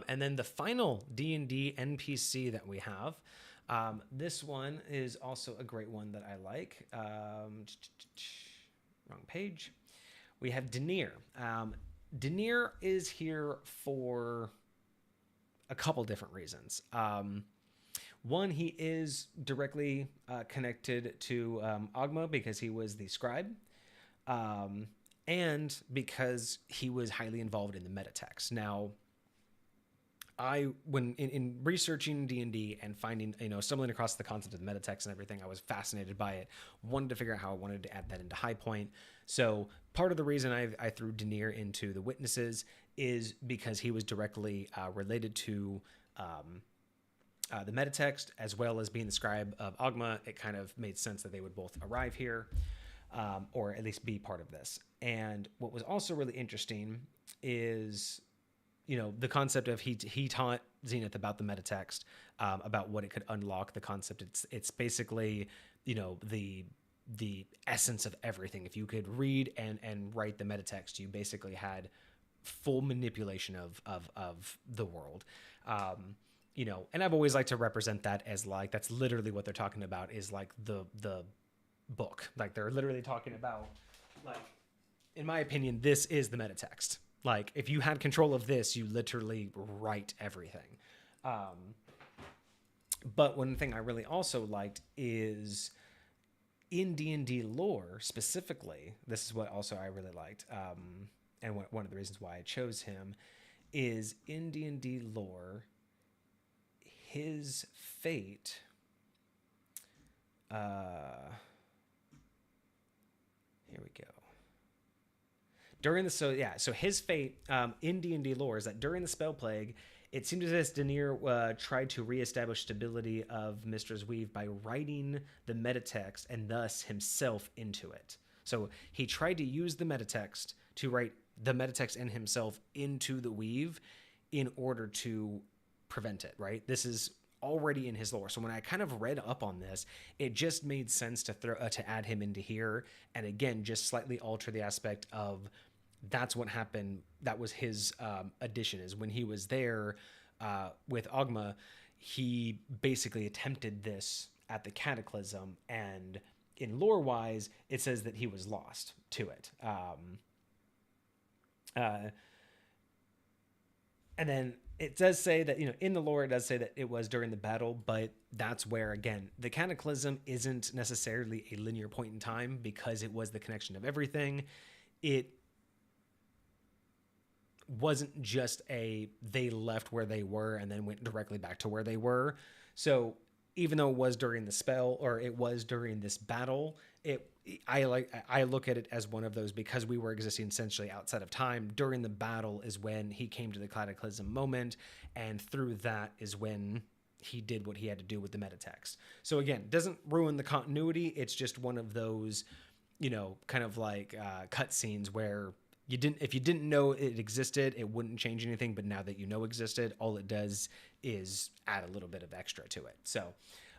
And then the final D&D NPC that we have, this one is also a great one that I like. Wrong page. We have Denier. Denier is here for a couple different reasons. One, he is directly connected to Ogma because he was the scribe, and because he was highly involved in the metatext. Now, when in researching D&D and finding, stumbling across the concept of the metatext and everything, I was fascinated by it. Wanted to figure out how I wanted to add that into High Point. So part of the reason I threw Denier into the Witnesses is because he was directly related to the metatext, as well as being the scribe of Ogma. It kind of made sense that they would both arrive here, or at least be part of this. And what was also really interesting is, the concept of he taught Zenith about the metatext, about what it could unlock. The concept, it's basically, the essence of everything. If you could read and write the metatext, you basically had full manipulation of the world. And I've always liked to represent that as like, that's literally what they're talking about, is like the book. Like, they're literally talking about, like, in my opinion, this is the metatext. Like, if you had control of this, you literally write everything. But one thing I really also liked is in D&D lore specifically, this is what also I really liked, and one of the reasons why I chose him, is in D&D lore, his fate... here we go. So his fate in D&D lore is that during the spell plague, it seemed as if Denier tried to reestablish stability of Mistress Weave by writing the metatext and thus himself into it. So he tried to use the metatext to write the metatext and himself into the Weave in order to prevent it, right? This is already in his lore. So when I kind of read up on this, it just made sense to add him into here, and again, just slightly alter the aspect of that's what happened. That was his addition, is when he was there with Ogma, he basically attempted this at the Cataclysm, and in lore wise, it says that he was lost to it. And then it does say that, in the lore, it does say that it was during the battle, but that's where, again, the Cataclysm isn't necessarily a linear point in time because it was the connection of everything. It wasn't just they left where they were and then went directly back to where they were. So even though it was during the spell, or it was during this battle, I look at it as one of those, because we were existing essentially outside of time. During the battle is when he came to the Cataclysm moment, and through that is when he did what he had to do with the metatext. So again, doesn't ruin the continuity. It's just one of those, kind of like cutscenes where if you didn't know it existed, it wouldn't change anything. But now that you know existed, all it does is add a little bit of extra to it. So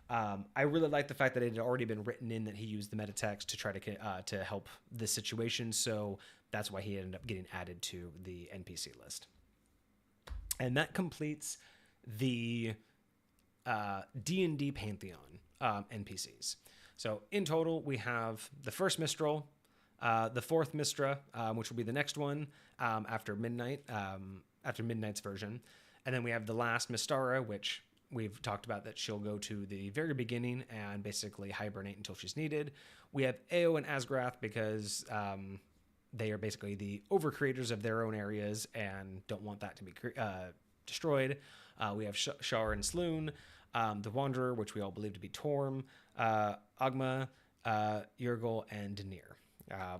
I really like the fact that it had already been written in that he used the metatext to try to help this situation. So that's why he ended up getting added to the NPC list. And that completes the D&D Pantheon NPCs. So in total, we have the first Mistral, the fourth Mistra, which will be the next one after Midnight, after Midnight's version. And then we have the last Mystara, which we've talked about that she'll go to the very beginning and basically hibernate until she's needed. We have Ao and Asgrath because they are basically the overcreators of their own areas and don't want that to be destroyed. We have Shar and Sloon, the Wanderer, which we all believe to be Torm, Ogma, Urgel, and Denier.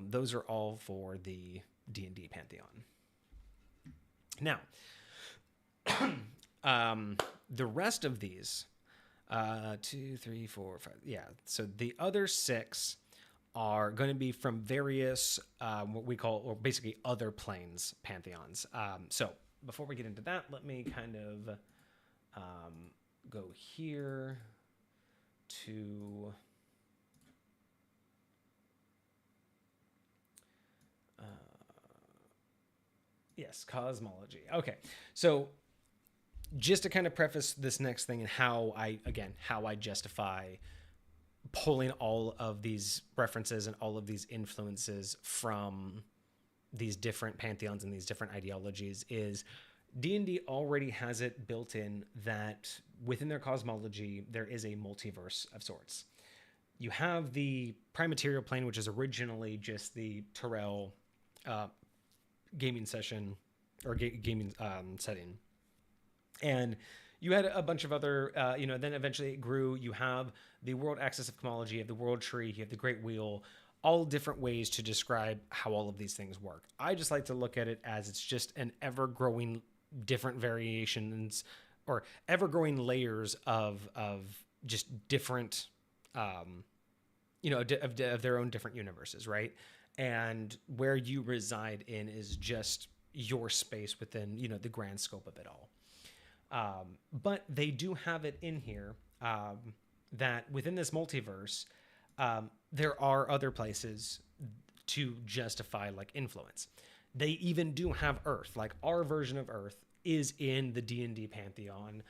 Those are all for the D&D Pantheon. Now, the rest of these, 2, 3, 4, 5, yeah. So the other 6 are going to be from various, what we call, or basically other planes pantheons. So before we get into that, let me kind of go here to... yes, cosmology. Okay, so just to kind of preface this next thing and how I justify pulling all of these references and all of these influences from these different pantheons and these different ideologies, is D&D already has it built in that within their cosmology, there is a multiverse of sorts. You have the prime material plane, which is originally just the Terrell gaming session or gaming setting. And you had a bunch of other, then eventually it grew. You have the world axis of cosmology, you have the world tree, you have the great wheel, all different ways to describe how all of these things work. I just like to look at it as it's just an ever-growing different variations or ever-growing layers of just different, of their own different universes, right? And where you reside in is just your space within, the grand scope of it all. But they do have it in here that within this multiverse, there are other places to justify like influence. They even do have Earth. Like our version of Earth is in the D&D Pantheon,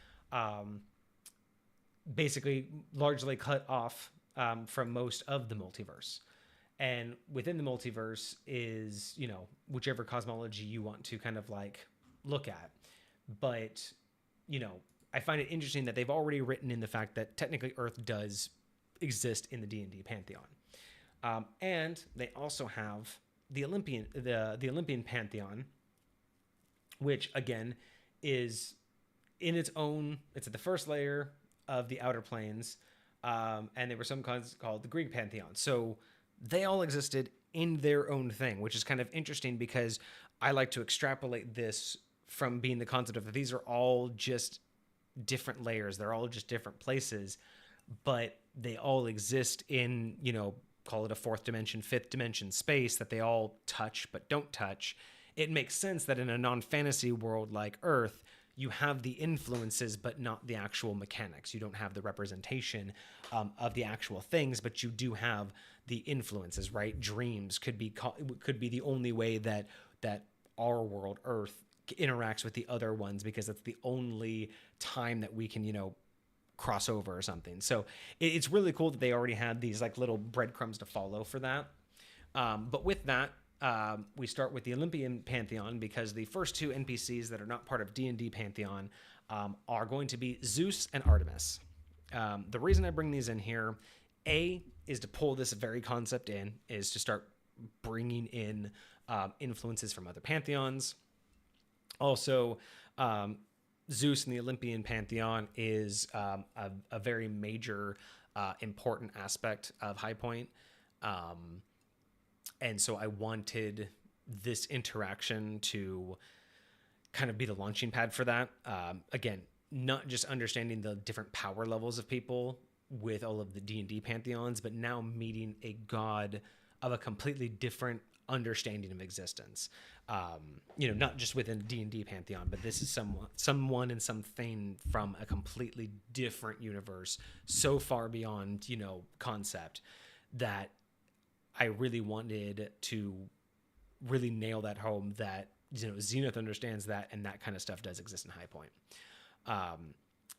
basically largely cut off from most of the multiverse. And within the multiverse is, you know, whichever cosmology you want to kind of like look at. But, you know, I find it interesting that they've already written in the fact that technically Earth does exist in the D&D pantheon. And they also have the Olympian pantheon, which again is in its own. It's at the first layer of the outer planes, and there were some kinds called the Greek pantheon. So they all existed in their own thing, which is kind of interesting because I like to extrapolate this from being the concept of that these are all just different layers. They're all just different places, but they all exist in, you know, call it a fourth dimension, fifth dimension space that they all touch but don't touch. It makes sense that in a non-fantasy world like Earth, you have the influences but not the actual mechanics. You don't have the representation of the actual things, but you do have the influences, right? Dreams could be the only way that our world, Earth, interacts with the other ones, because it's the only time that we can, you know, cross over or something. So it's really cool that they already had these like little breadcrumbs to follow for that. But with that, we start with the Olympian pantheon, because the first two NPCs that are not part of D&D pantheon are going to be Zeus and Artemis. The reason I bring these in here, A, is to pull this very concept in, is to start bringing in influences from other pantheons. Also, Zeus in the Olympian pantheon is a very major, important aspect of High Point. And so I wanted this interaction to kind of be the launching pad for that. Again, not just understanding the different power levels of people with all of the D&D pantheons, but now meeting a god of a completely different understanding of existence. You know, not just within D&D pantheon, but this is someone and something from a completely different universe, so far beyond, you know, concept, that I really wanted to really nail that home, that, you know, Zenith understands that, and that kind of stuff does exist in High Point.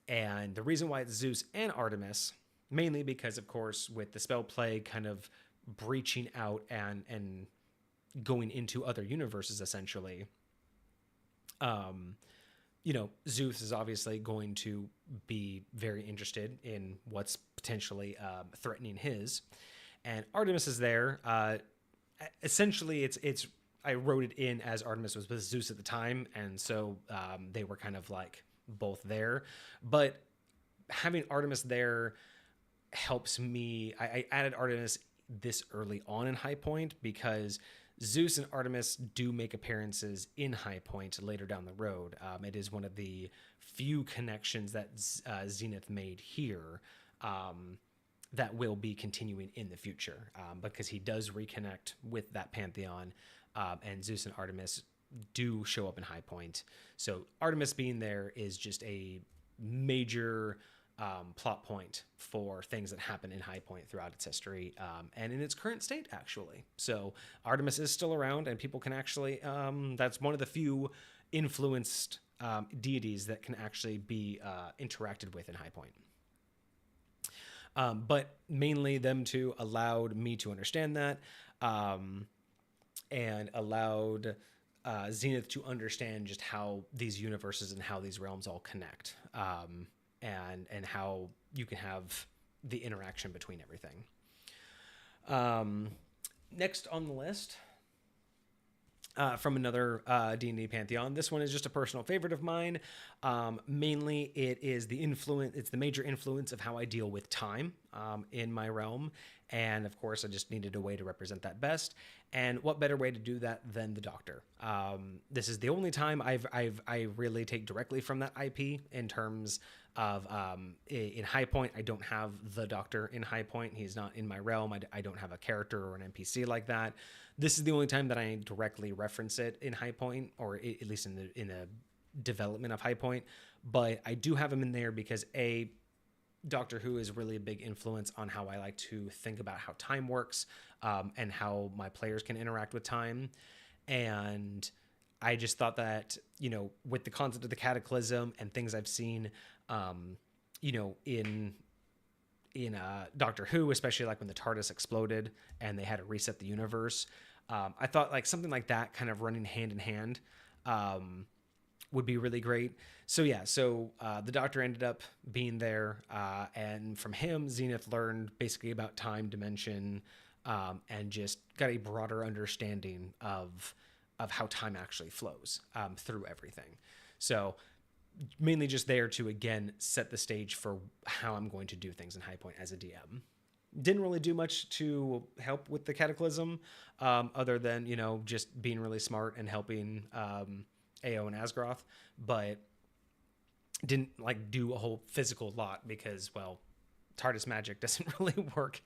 And the reason why it's Zeus and Artemis, mainly because, of course, with the spell plague kind of breaching out and going into other universes, essentially, you know, Zeus is obviously going to be very interested in what's potentially threatening his, and Artemis is there. Essentially, it's I wrote it in as Artemis was with Zeus at the time, and so they were kind of like both there. But having Artemis there helps me. I added Artemis this early on in High Point because Zeus and Artemis do make appearances in High Point later down the road. It is one of the few connections that Zenith made here that will be continuing in the future, because he does reconnect with that pantheon, and Zeus and Artemis do show up in High Point. So Artemis being there is just a major plot point for things that happen in High Point throughout its history, and in its current state, actually. So Artemis is still around, and people can actually, that's one of the few influenced deities that can actually be interacted with in High Point. But mainly them two allowed me to understand that, and allowed Zenith to understand just how these universes and how these realms all connect, and how you can have the interaction between everything. Next on the list, from another D&D pantheon. This one is just a personal favorite of mine. Mainly, it is it's the major influence of how I deal with time in my realm. And of course, I just needed a way to represent that best. And what better way to do that than the Doctor? This is the only time I really take directly from that IP in terms of in High Point. I don't have the Doctor in High Point. He's not in my realm. I don't have a character or an NPC like that. This is the only time that I directly reference it in High Point, or at least in the development of High Point. But I do have him in there because Doctor Who is really a big influence on how I like to think about how time works, and how my players can interact with time. And I just thought that, you know, with the concept of the Cataclysm and things I've seen, you know, in Doctor Who, especially like when the TARDIS exploded and they had to reset the universe. I thought like something like that kind of running hand in hand would be really great. So yeah, the Doctor ended up being there, and from him, Zenith learned basically about time, dimension, and just got a broader understanding of how time actually flows through everything. So mainly just there to again set the stage for how I'm going to do things in High Point as a DM. Didn't really do much to help with the Cataclysm, other than just being really smart and helping AO and Asgroth, but didn't like do a whole physical lot because, well, TARDIS magic doesn't really work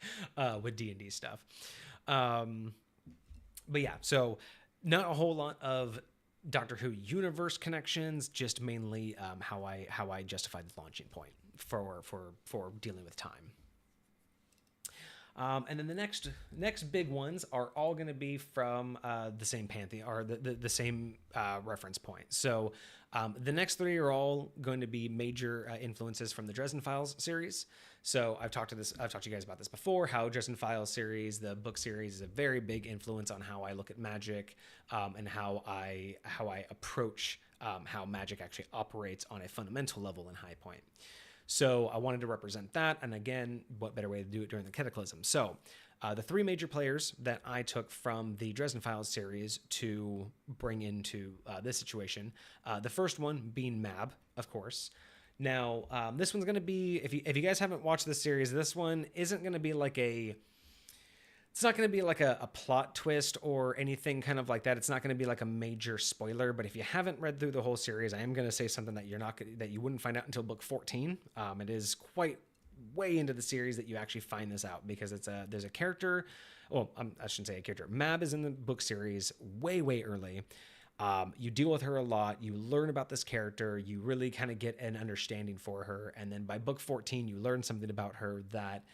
with D&D stuff. But yeah, so not a whole lot of Doctor Who universe connections, just mainly how I justified the launching point for dealing with time. And then the next big ones are all going to be from the same pantheon, or the same reference point. So the next three are all going to be major influences from the Dresden Files series. So I've talked to you guys about this before, how Dresden Files series, the book series, is a very big influence on how I look at magic, and how I approach how magic actually operates on a fundamental level in High Point. So I wanted to represent that, and again, what better way to do it during the Cataclysm? So the three major players that I took from the Dresden Files series to bring into this situation, the first one being Mab, of course. Now, this one's going to be, if you guys haven't watched this series, this one isn't going to be like it's not going to be like a plot twist or anything kind of like that. It's not going to be like a major spoiler, but if you haven't read through the whole series, I am going to say something that that you wouldn't find out until book 14. It is quite way into the series that you actually find this out, because there's a character. Well, I shouldn't say a character. Mab is in the book series way early. You deal with her a lot. You learn about this character. You really kind of get an understanding for her. And then by book 14, you learn something about her that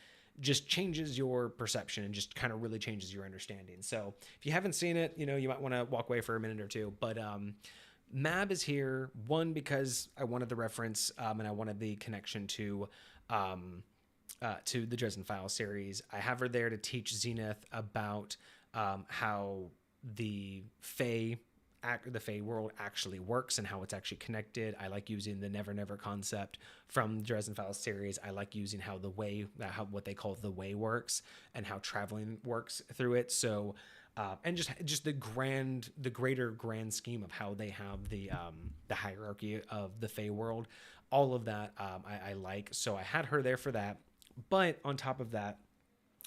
just changes your perception and just kind of really changes your understanding. So if you haven't seen it, you might want to walk away for a minute or two. But Mab is here, one, because I wanted the reference, and I wanted the connection to the Dresden Files series. I have her there to teach Zenith about how the Fae world actually works and how it's actually connected. I like using the Never Never concept from the Dresden Files series. I like using how the way, what they call the way works, and how traveling works through it. So, and just the greater grand scheme of how they have the hierarchy of the Fae world. All of that I like. So I had her there for that. But on top of that,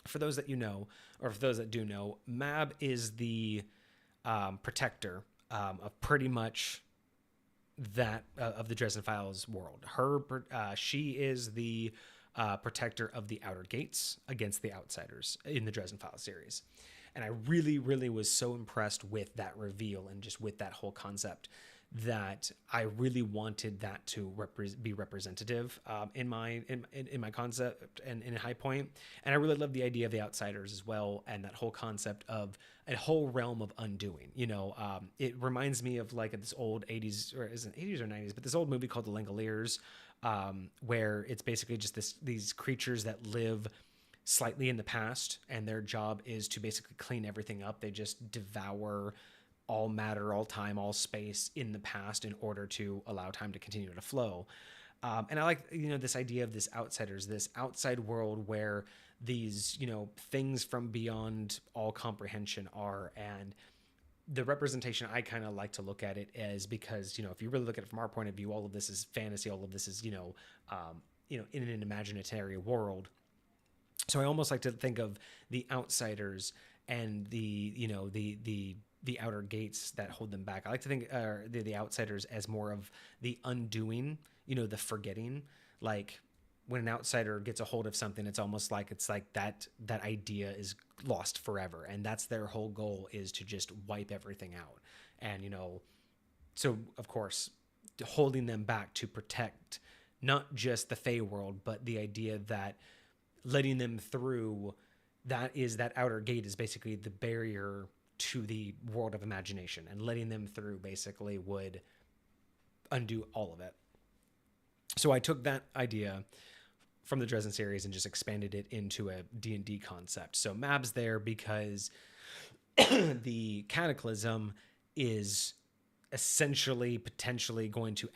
for those that or for those that do know, Mab is the protector of pretty much that of the Dresden Files world. She is the protector of the outer gates against the outsiders in the Dresden Files series. And I really, really was so impressed with that reveal and just with that whole concept that I really wanted that to be representative in my concept and in High Point. And I really love the idea of the outsiders as well, and that whole concept of a whole realm of undoing. It reminds me of like this old 80s, or isn't 80s or 90s, but this old movie called The Langoliers, where it's basically just these creatures that live slightly in the past, and their job is to basically clean everything up. They just devour all matter, all time, all space in the past in order to allow time to continue to flow. And I like, this idea of this outsiders, this outside world where these, things from beyond all comprehension are. And the representation I kind of like to look at it as, because, if you really look at it from our point of view, all of this is fantasy, all of this is, in an imaginary world. So I almost like to think of the outsiders and the outer gates that hold them back. I like to think the outsiders as more of the undoing, the forgetting. Like when an outsider gets a hold of something, it's almost like that idea is lost forever, and that's their whole goal, is to just wipe everything out. And so of course, holding them back to protect not just the Fae world, but the idea that letting them through, that outer gate is basically the barrier to the world of imagination, and letting them through basically would undo all of it. So I took that idea, from the Dresden series and just expanded it into a D&D concept. So Mab's there because the Cataclysm is essentially potentially going to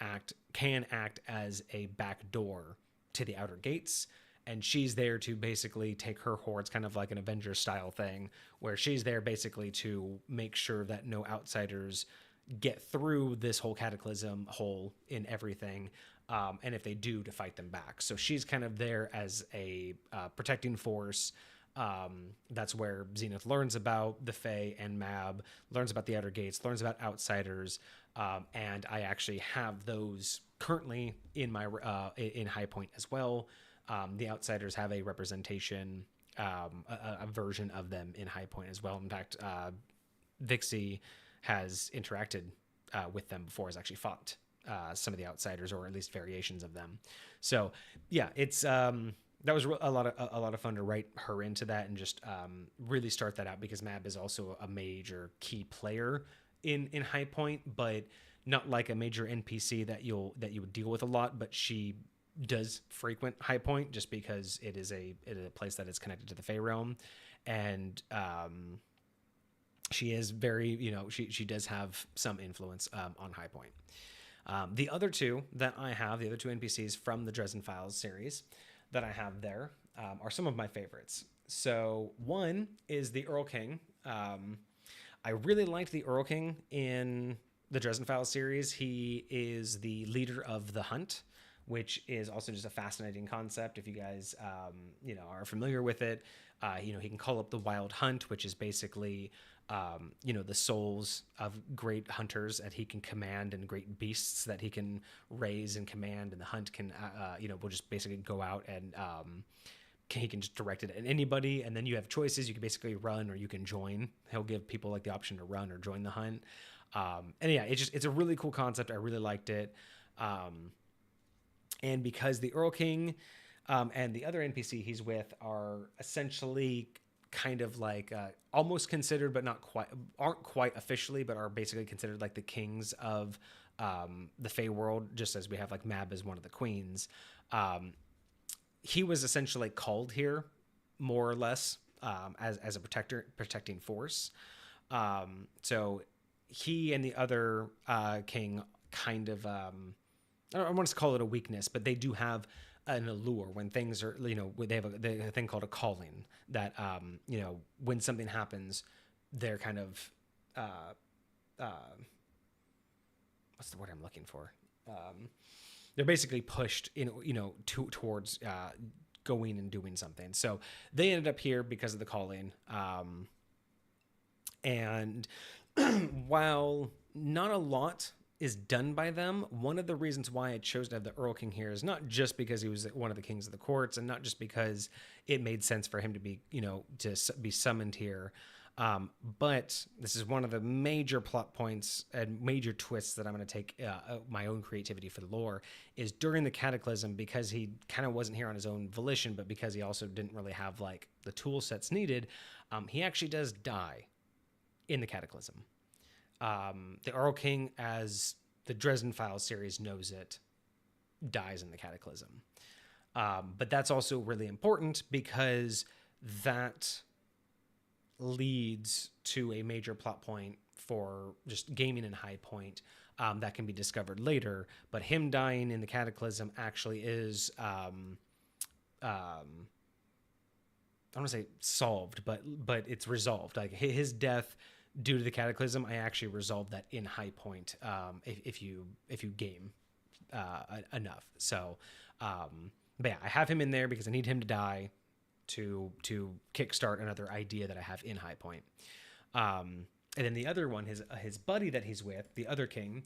can act as a back door to the outer gates. And she's there to basically take her hordes, kind of like an Avengers style thing, where she's there basically to make sure that no outsiders get through this whole Cataclysm hole in everything. And if they do, to fight them back. So she's kind of there as a protecting force. That's where Zenith learns about the Fae and Mab, learns about the outer gates, learns about outsiders. And I actually have those currently in my in High Point as well. The outsiders have a representation, a version of them in High Point as well. In fact, Vixie has interacted with them before, has actually fought some of the outsiders, or at least variations of them. So yeah, it's that was a lot of fun to write her into that and just really start that out, because Mab is also a major key player in High Point, but not like a major NPC that you would deal with a lot, but she does frequent High Point just because it is a place that is connected to the Fey realm, and she is very, she does have some influence on High Point. The other two that I have, the other two NPCs from the Dresden Files series that I have there, are some of my favorites. So one is the Earl King. I really liked the Earl King in the Dresden Files series. He is the leader of the Hunt, which is also just a fascinating concept. If you guys, are familiar with it, he can call up the Wild Hunt, which is basically, the souls of great hunters that he can command, and great beasts that he can raise and command. And the Hunt can, will just basically go out and he can just direct it at anybody. And then you have choices. You can basically run or you can join. He'll give people like the option to run or join the Hunt. And yeah, it's a really cool concept. I really liked it. And because the Earl King and the other NPC he's with are essentially kind of like almost considered, but aren't quite officially, but are basically considered like the kings of the Fey world, just as we have like Mab as one of the queens. He was essentially called here more or less as a protecting force. So he and the other king kind of, I don't want to call it a weakness, but they do have an allure when things are, they have a thing called a calling that, when something happens, they're kind of, what's the word I'm looking for? They're basically pushed towards going and doing something. So they ended up here because of the calling. And while not a lot is done by them, one of the reasons why I chose to have the Earl King here is not just because he was one of the kings of the courts, and not just because it made sense for him to be, to be summoned here. But this is one of the major plot points and major twists that I'm going to take my own creativity for the lore, is during the Cataclysm, because he kind of wasn't here on his own volition, but because he also didn't really have like the tool sets needed, he actually does die in the Cataclysm. The Earl King, as the Dresden Files series knows it, dies in the Cataclysm. But that's also really important because that leads to a major plot point for just gaming in High Point that can be discovered later. But him dying in the Cataclysm actually is, I don't want to say solved, but it's resolved. Like his death due to the Cataclysm, I actually resolved that in High Point if you game enough. So, but yeah, I have him in there because I need him to die to kickstart another idea that I have in High Point. And then the other one, his buddy that he's with, the other king,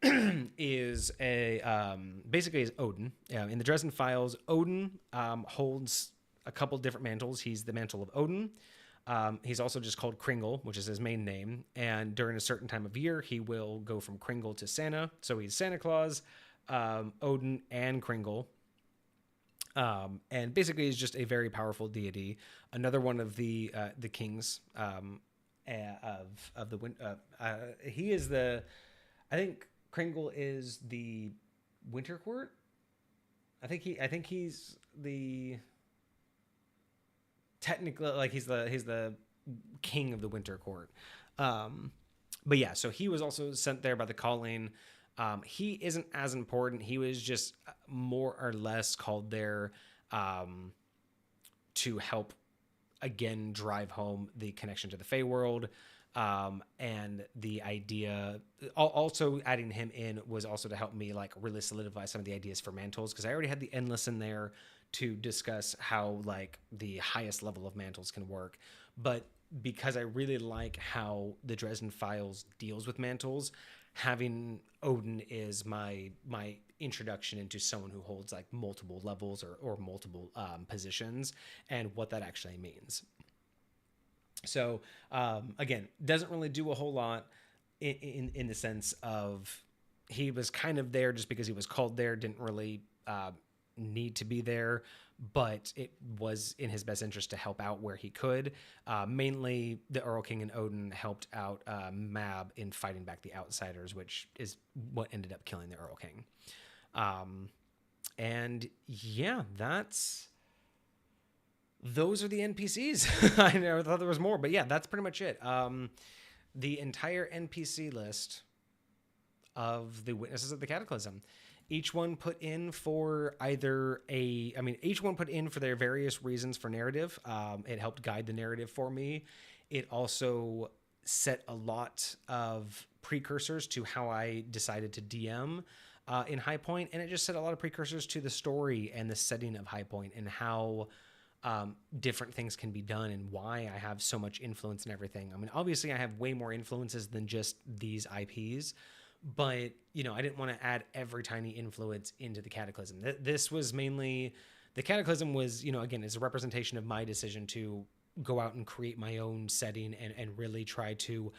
is basically is Odin. In the Dresden Files, Odin holds a couple different mantles. He's the mantle of Odin. He's also just called Kringle, which is his main name. And during a certain time of year, he will go from Kringle to Santa. So he's Santa Claus, Odin, and Kringle. And basically he's just a very powerful deity. Another one of the kings of the he is I think Kringle is the Winter Court. I think he's the technically like he's the king of the Winter Court. Um, but yeah, so he was also sent there by the Calling. He isn't as important. He was just more or less called there to help again drive home the connection to the Feywild. And the idea also adding him in was also to help me like really solidify some of the ideas for mantles, because I already had the endless in there to discuss how like the highest level of mantles can work. But because I really like how the Dresden Files deals with mantles, having Odin is my introduction into someone who holds like multiple levels or multiple positions and what that actually means. So again, doesn't really do a whole lot in the sense of he was kind of there just because he was called there, didn't really need to be there, but it was in his best interest to help out where he could. Mainly the Earl King and Odin helped out Mab in fighting back the Outsiders, which is what ended up killing the Earl King. And yeah, those are the NPCs. I never thought there was more, but yeah, that's pretty much it. The entire NPC list of the Witnesses of the Cataclysm. Each one put in for each one put in for their various reasons for narrative. It helped guide the narrative for me. It also set a lot of precursors to how I decided to DM in High Point, and it just set a lot of precursors to the story and the setting of High Point and how different things can be done and why I have so much influence and everything. I mean, obviously I have way more influences than just these IPs, but you know, I didn't want to add every tiny influence into the Cataclysm. This was mainly, the Cataclysm was, you know, again, is a representation of my decision to go out and create my own setting and really try to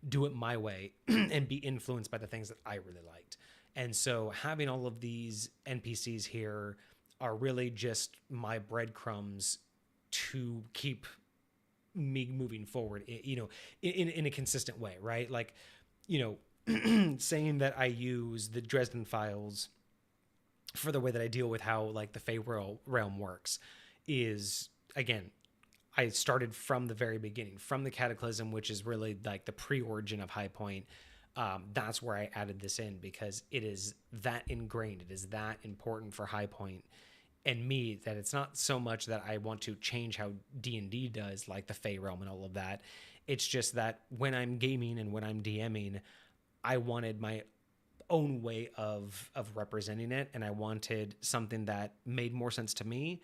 do it my way and be influenced by the things that I really liked. And so having all of these NPCs here are really just my breadcrumbs to keep me moving forward, you know, in a consistent way, right? Like, you know, saying that I use the Dresden Files for the way that I deal with how like the Fey realm works is, again, I started from the very beginning, from the Cataclysm, which is really like the pre-origin of High Point. That's where I added this in because it is that ingrained. It is that important for High Point and me that it's not so much that I want to change how D&D does, like the Fey realm and all of that. It's just that when I'm gaming and when I'm DMing, I wanted my own way of representing it, and I wanted something that made more sense to me.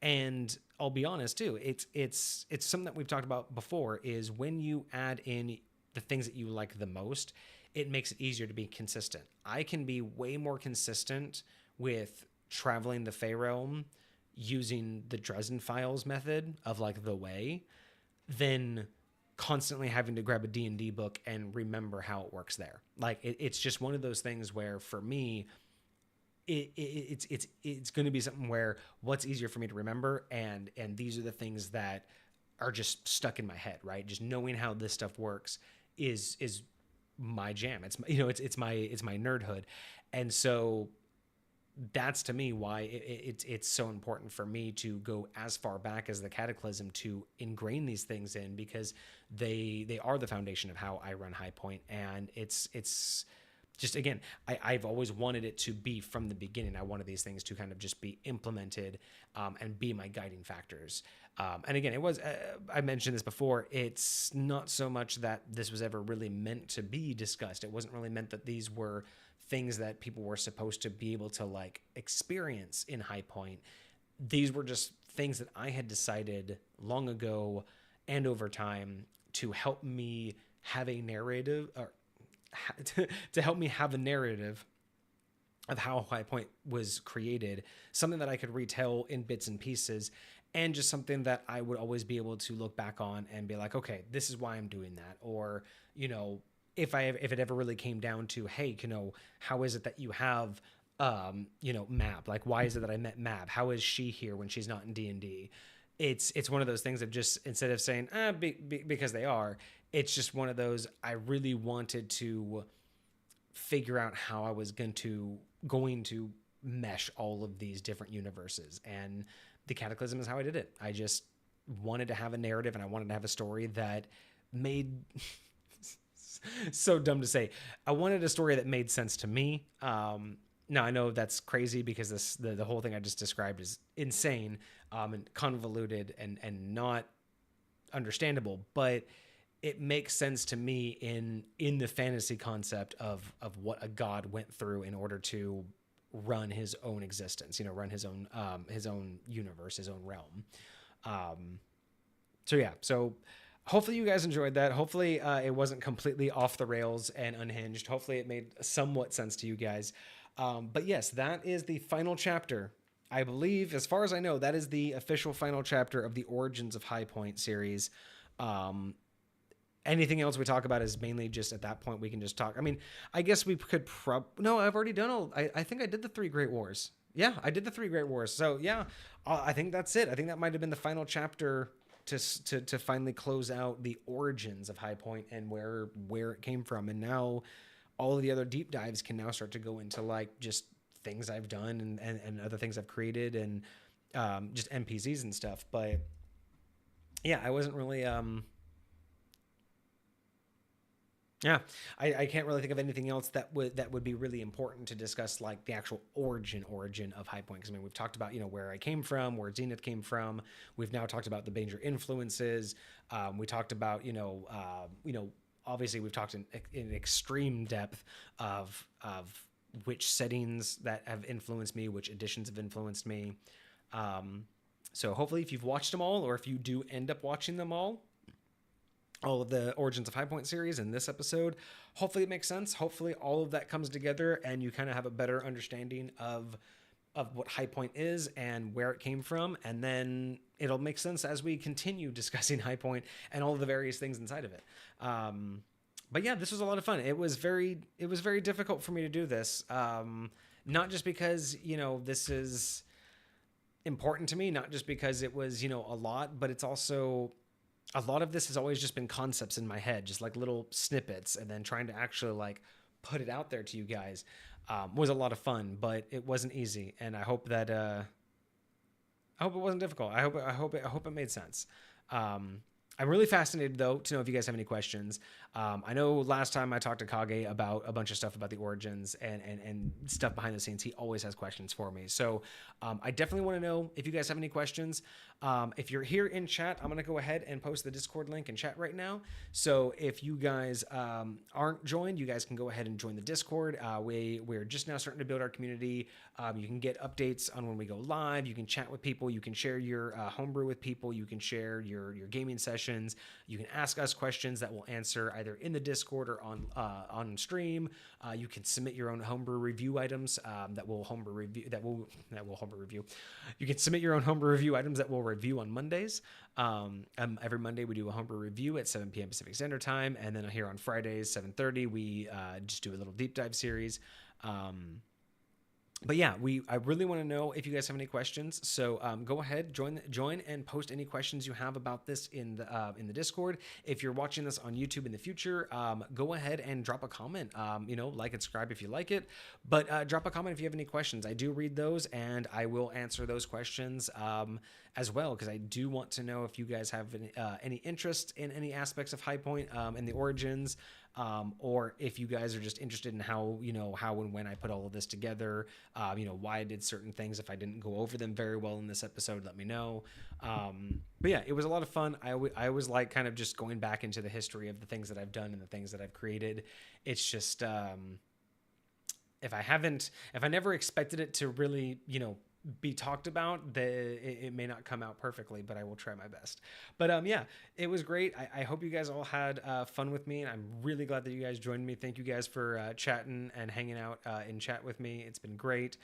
And I'll be honest too, it's something that we've talked about before, is when you add in the things that you like the most, it makes it easier to be consistent. I can be way more consistent with traveling the Fey realm using the Dresden Files method of like the way than constantly having to grab a D&D book and remember how it works there. Like it's just one of those things where for me it's going to be something where what's easier for me to remember, and these are the things that are just stuck in my head, right? Just knowing how this stuff works is my jam. It's, you know, it's my nerdhood. And so that's to me why it's so important for me to go as far back as the Cataclysm to ingrain these things in, because they are the foundation of how I run High Point. And it's just, again, I've always wanted it to be from the beginning. I wanted these things to kind of just be implemented and be my guiding factors. And again, it was, I mentioned this before, it's not so much that this was ever really meant to be discussed. It wasn't really meant that these were things that people were supposed to be able to like experience in High Point. These were just things that I had decided long ago and over time to help me have a narrative, or to help me have a narrative of how High Point was created, something that I could retell in bits and pieces, and just something that I would always be able to look back on and be like, okay, this is why I'm doing that. Or, you know, if it ever really came down to, hey, you know, how is it that you have, you know, Mab? Like, why is it that I met Mab? How is she here when she's not in D&D? It's one of those things of just, instead of saying, because they are, it's just one of those, I really wanted to figure out how I was going to mesh all of these different universes. And the Cataclysm is how I did it. I just wanted to have a narrative, and I wanted to have a story that made so dumb to say. I wanted a story that made sense to me. Now I know that's crazy because the whole thing I just described is insane, and convoluted and not understandable, but it makes sense to me in the fantasy concept of what a god went through in order to run his own existence, run his own universe, his own realm. So hopefully you guys enjoyed that. Hopefully it wasn't completely off the rails and unhinged. Hopefully it made somewhat sense to you guys. But yes, that is the final chapter. I believe, as far as I know, that is the official final chapter of the Origins of High Point series. Anything else we talk about is mainly just at that point we can just talk. I mean, I guess we could no, I've already done I think I did the 3 Great Wars. Yeah, I did the 3 Great Wars. So yeah, I think that's it. I think that might have been the final chapter to finally close out the origins of High Point and where it came from. And now all of the other deep dives can now start to go into like just things I've done and other things I've created and just NPCs and stuff. But yeah, I wasn't really yeah, I can't really think of anything else that would be really important to discuss, like the actual origin of High Point. Because I mean, we've talked about where I came from, where Zenith came from. We've now talked about the major influences. We talked about obviously we've talked in extreme depth of which settings that have influenced me, which editions have influenced me. So hopefully, if you've watched them all, or if you do end up watching them all of the Origins of High Point series in this episode, hopefully it makes sense. Hopefully all of that comes together and you kind of have a better understanding of what High Point is and where it came from. And then it'll make sense as we continue discussing High Point and all of the various things inside of it. But yeah, this was a lot of fun. It was very difficult for me to do this. Not just because, this is important to me, not just because it was, a lot, but it's also, a lot of this has always just been concepts in my head, just like little snippets, and then trying to actually like put it out there to you guys was a lot of fun, but it wasn't easy. And I hope that I hope it wasn't difficult. I hope it made sense. I'm really fascinated, though, to know if you guys have any questions. I know last time I talked to Kage about a bunch of stuff about the origins and stuff behind the scenes. He always has questions for me. So I definitely want to know if you guys have any questions. If you're here in chat, I'm going to go ahead and post the Discord link in chat right now. So if you guys aren't joined, you guys can go ahead and join the Discord. We're just now starting to build our community. You can get updates on when we go live. You can chat with people. You can share your homebrew with people. You can share your gaming sessions. You can ask us questions that we'll answer either in the Discord or on stream. You can submit your own homebrew review items that will homebrew review. You can submit your own homebrew review items that we'll review on Mondays. Every Monday we do a homebrew review at 7 p.m. Pacific Standard Time, and then here on Fridays 7:30 we just do a little deep dive series. But yeah, I really want to know if you guys have any questions. So go ahead, join and post any questions you have about this in the Discord. If you're watching this on YouTube in the future, go ahead and drop a comment. Like and subscribe if you like it. But drop a comment if you have any questions. I do read those and I will answer those questions as well, because I do want to know if you guys have any interest in any aspects of High Point and the origins. Or if you guys are just interested in how and when I put all of this together, why I did certain things. If I didn't go over them very well in this episode, let me know. But yeah, it was a lot of fun. I always like kind of just going back into the history of the things that I've done and the things that I've created. It's just, if I never expected it to really, be talked about, it may not come out perfectly, but I will try my best. But yeah, it was great. I hope you guys all had fun with me, and I'm really glad that you guys joined me. Thank you guys for chatting and hanging out in chat with me. It's been great.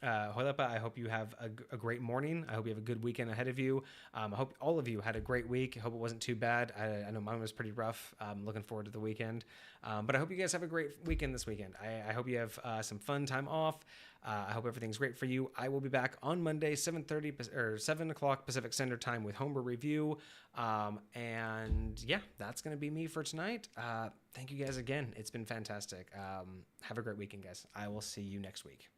Hoilepa, I hope you have a great morning. I hope you have a good weekend ahead of you. I hope all of you had a great week. I hope it wasn't too bad. I know mine was pretty rough. I'm looking forward to the weekend. But I hope you guys have a great weekend this weekend. I hope you have some fun time off. I hope everything's great for you. I will be back on Monday, 7:30 or 7 o'clock Pacific Standard Time with Homebrew Review. And yeah, that's going to be me for tonight. Thank you guys again. It's been fantastic. Have a great weekend, guys. I will see you next week.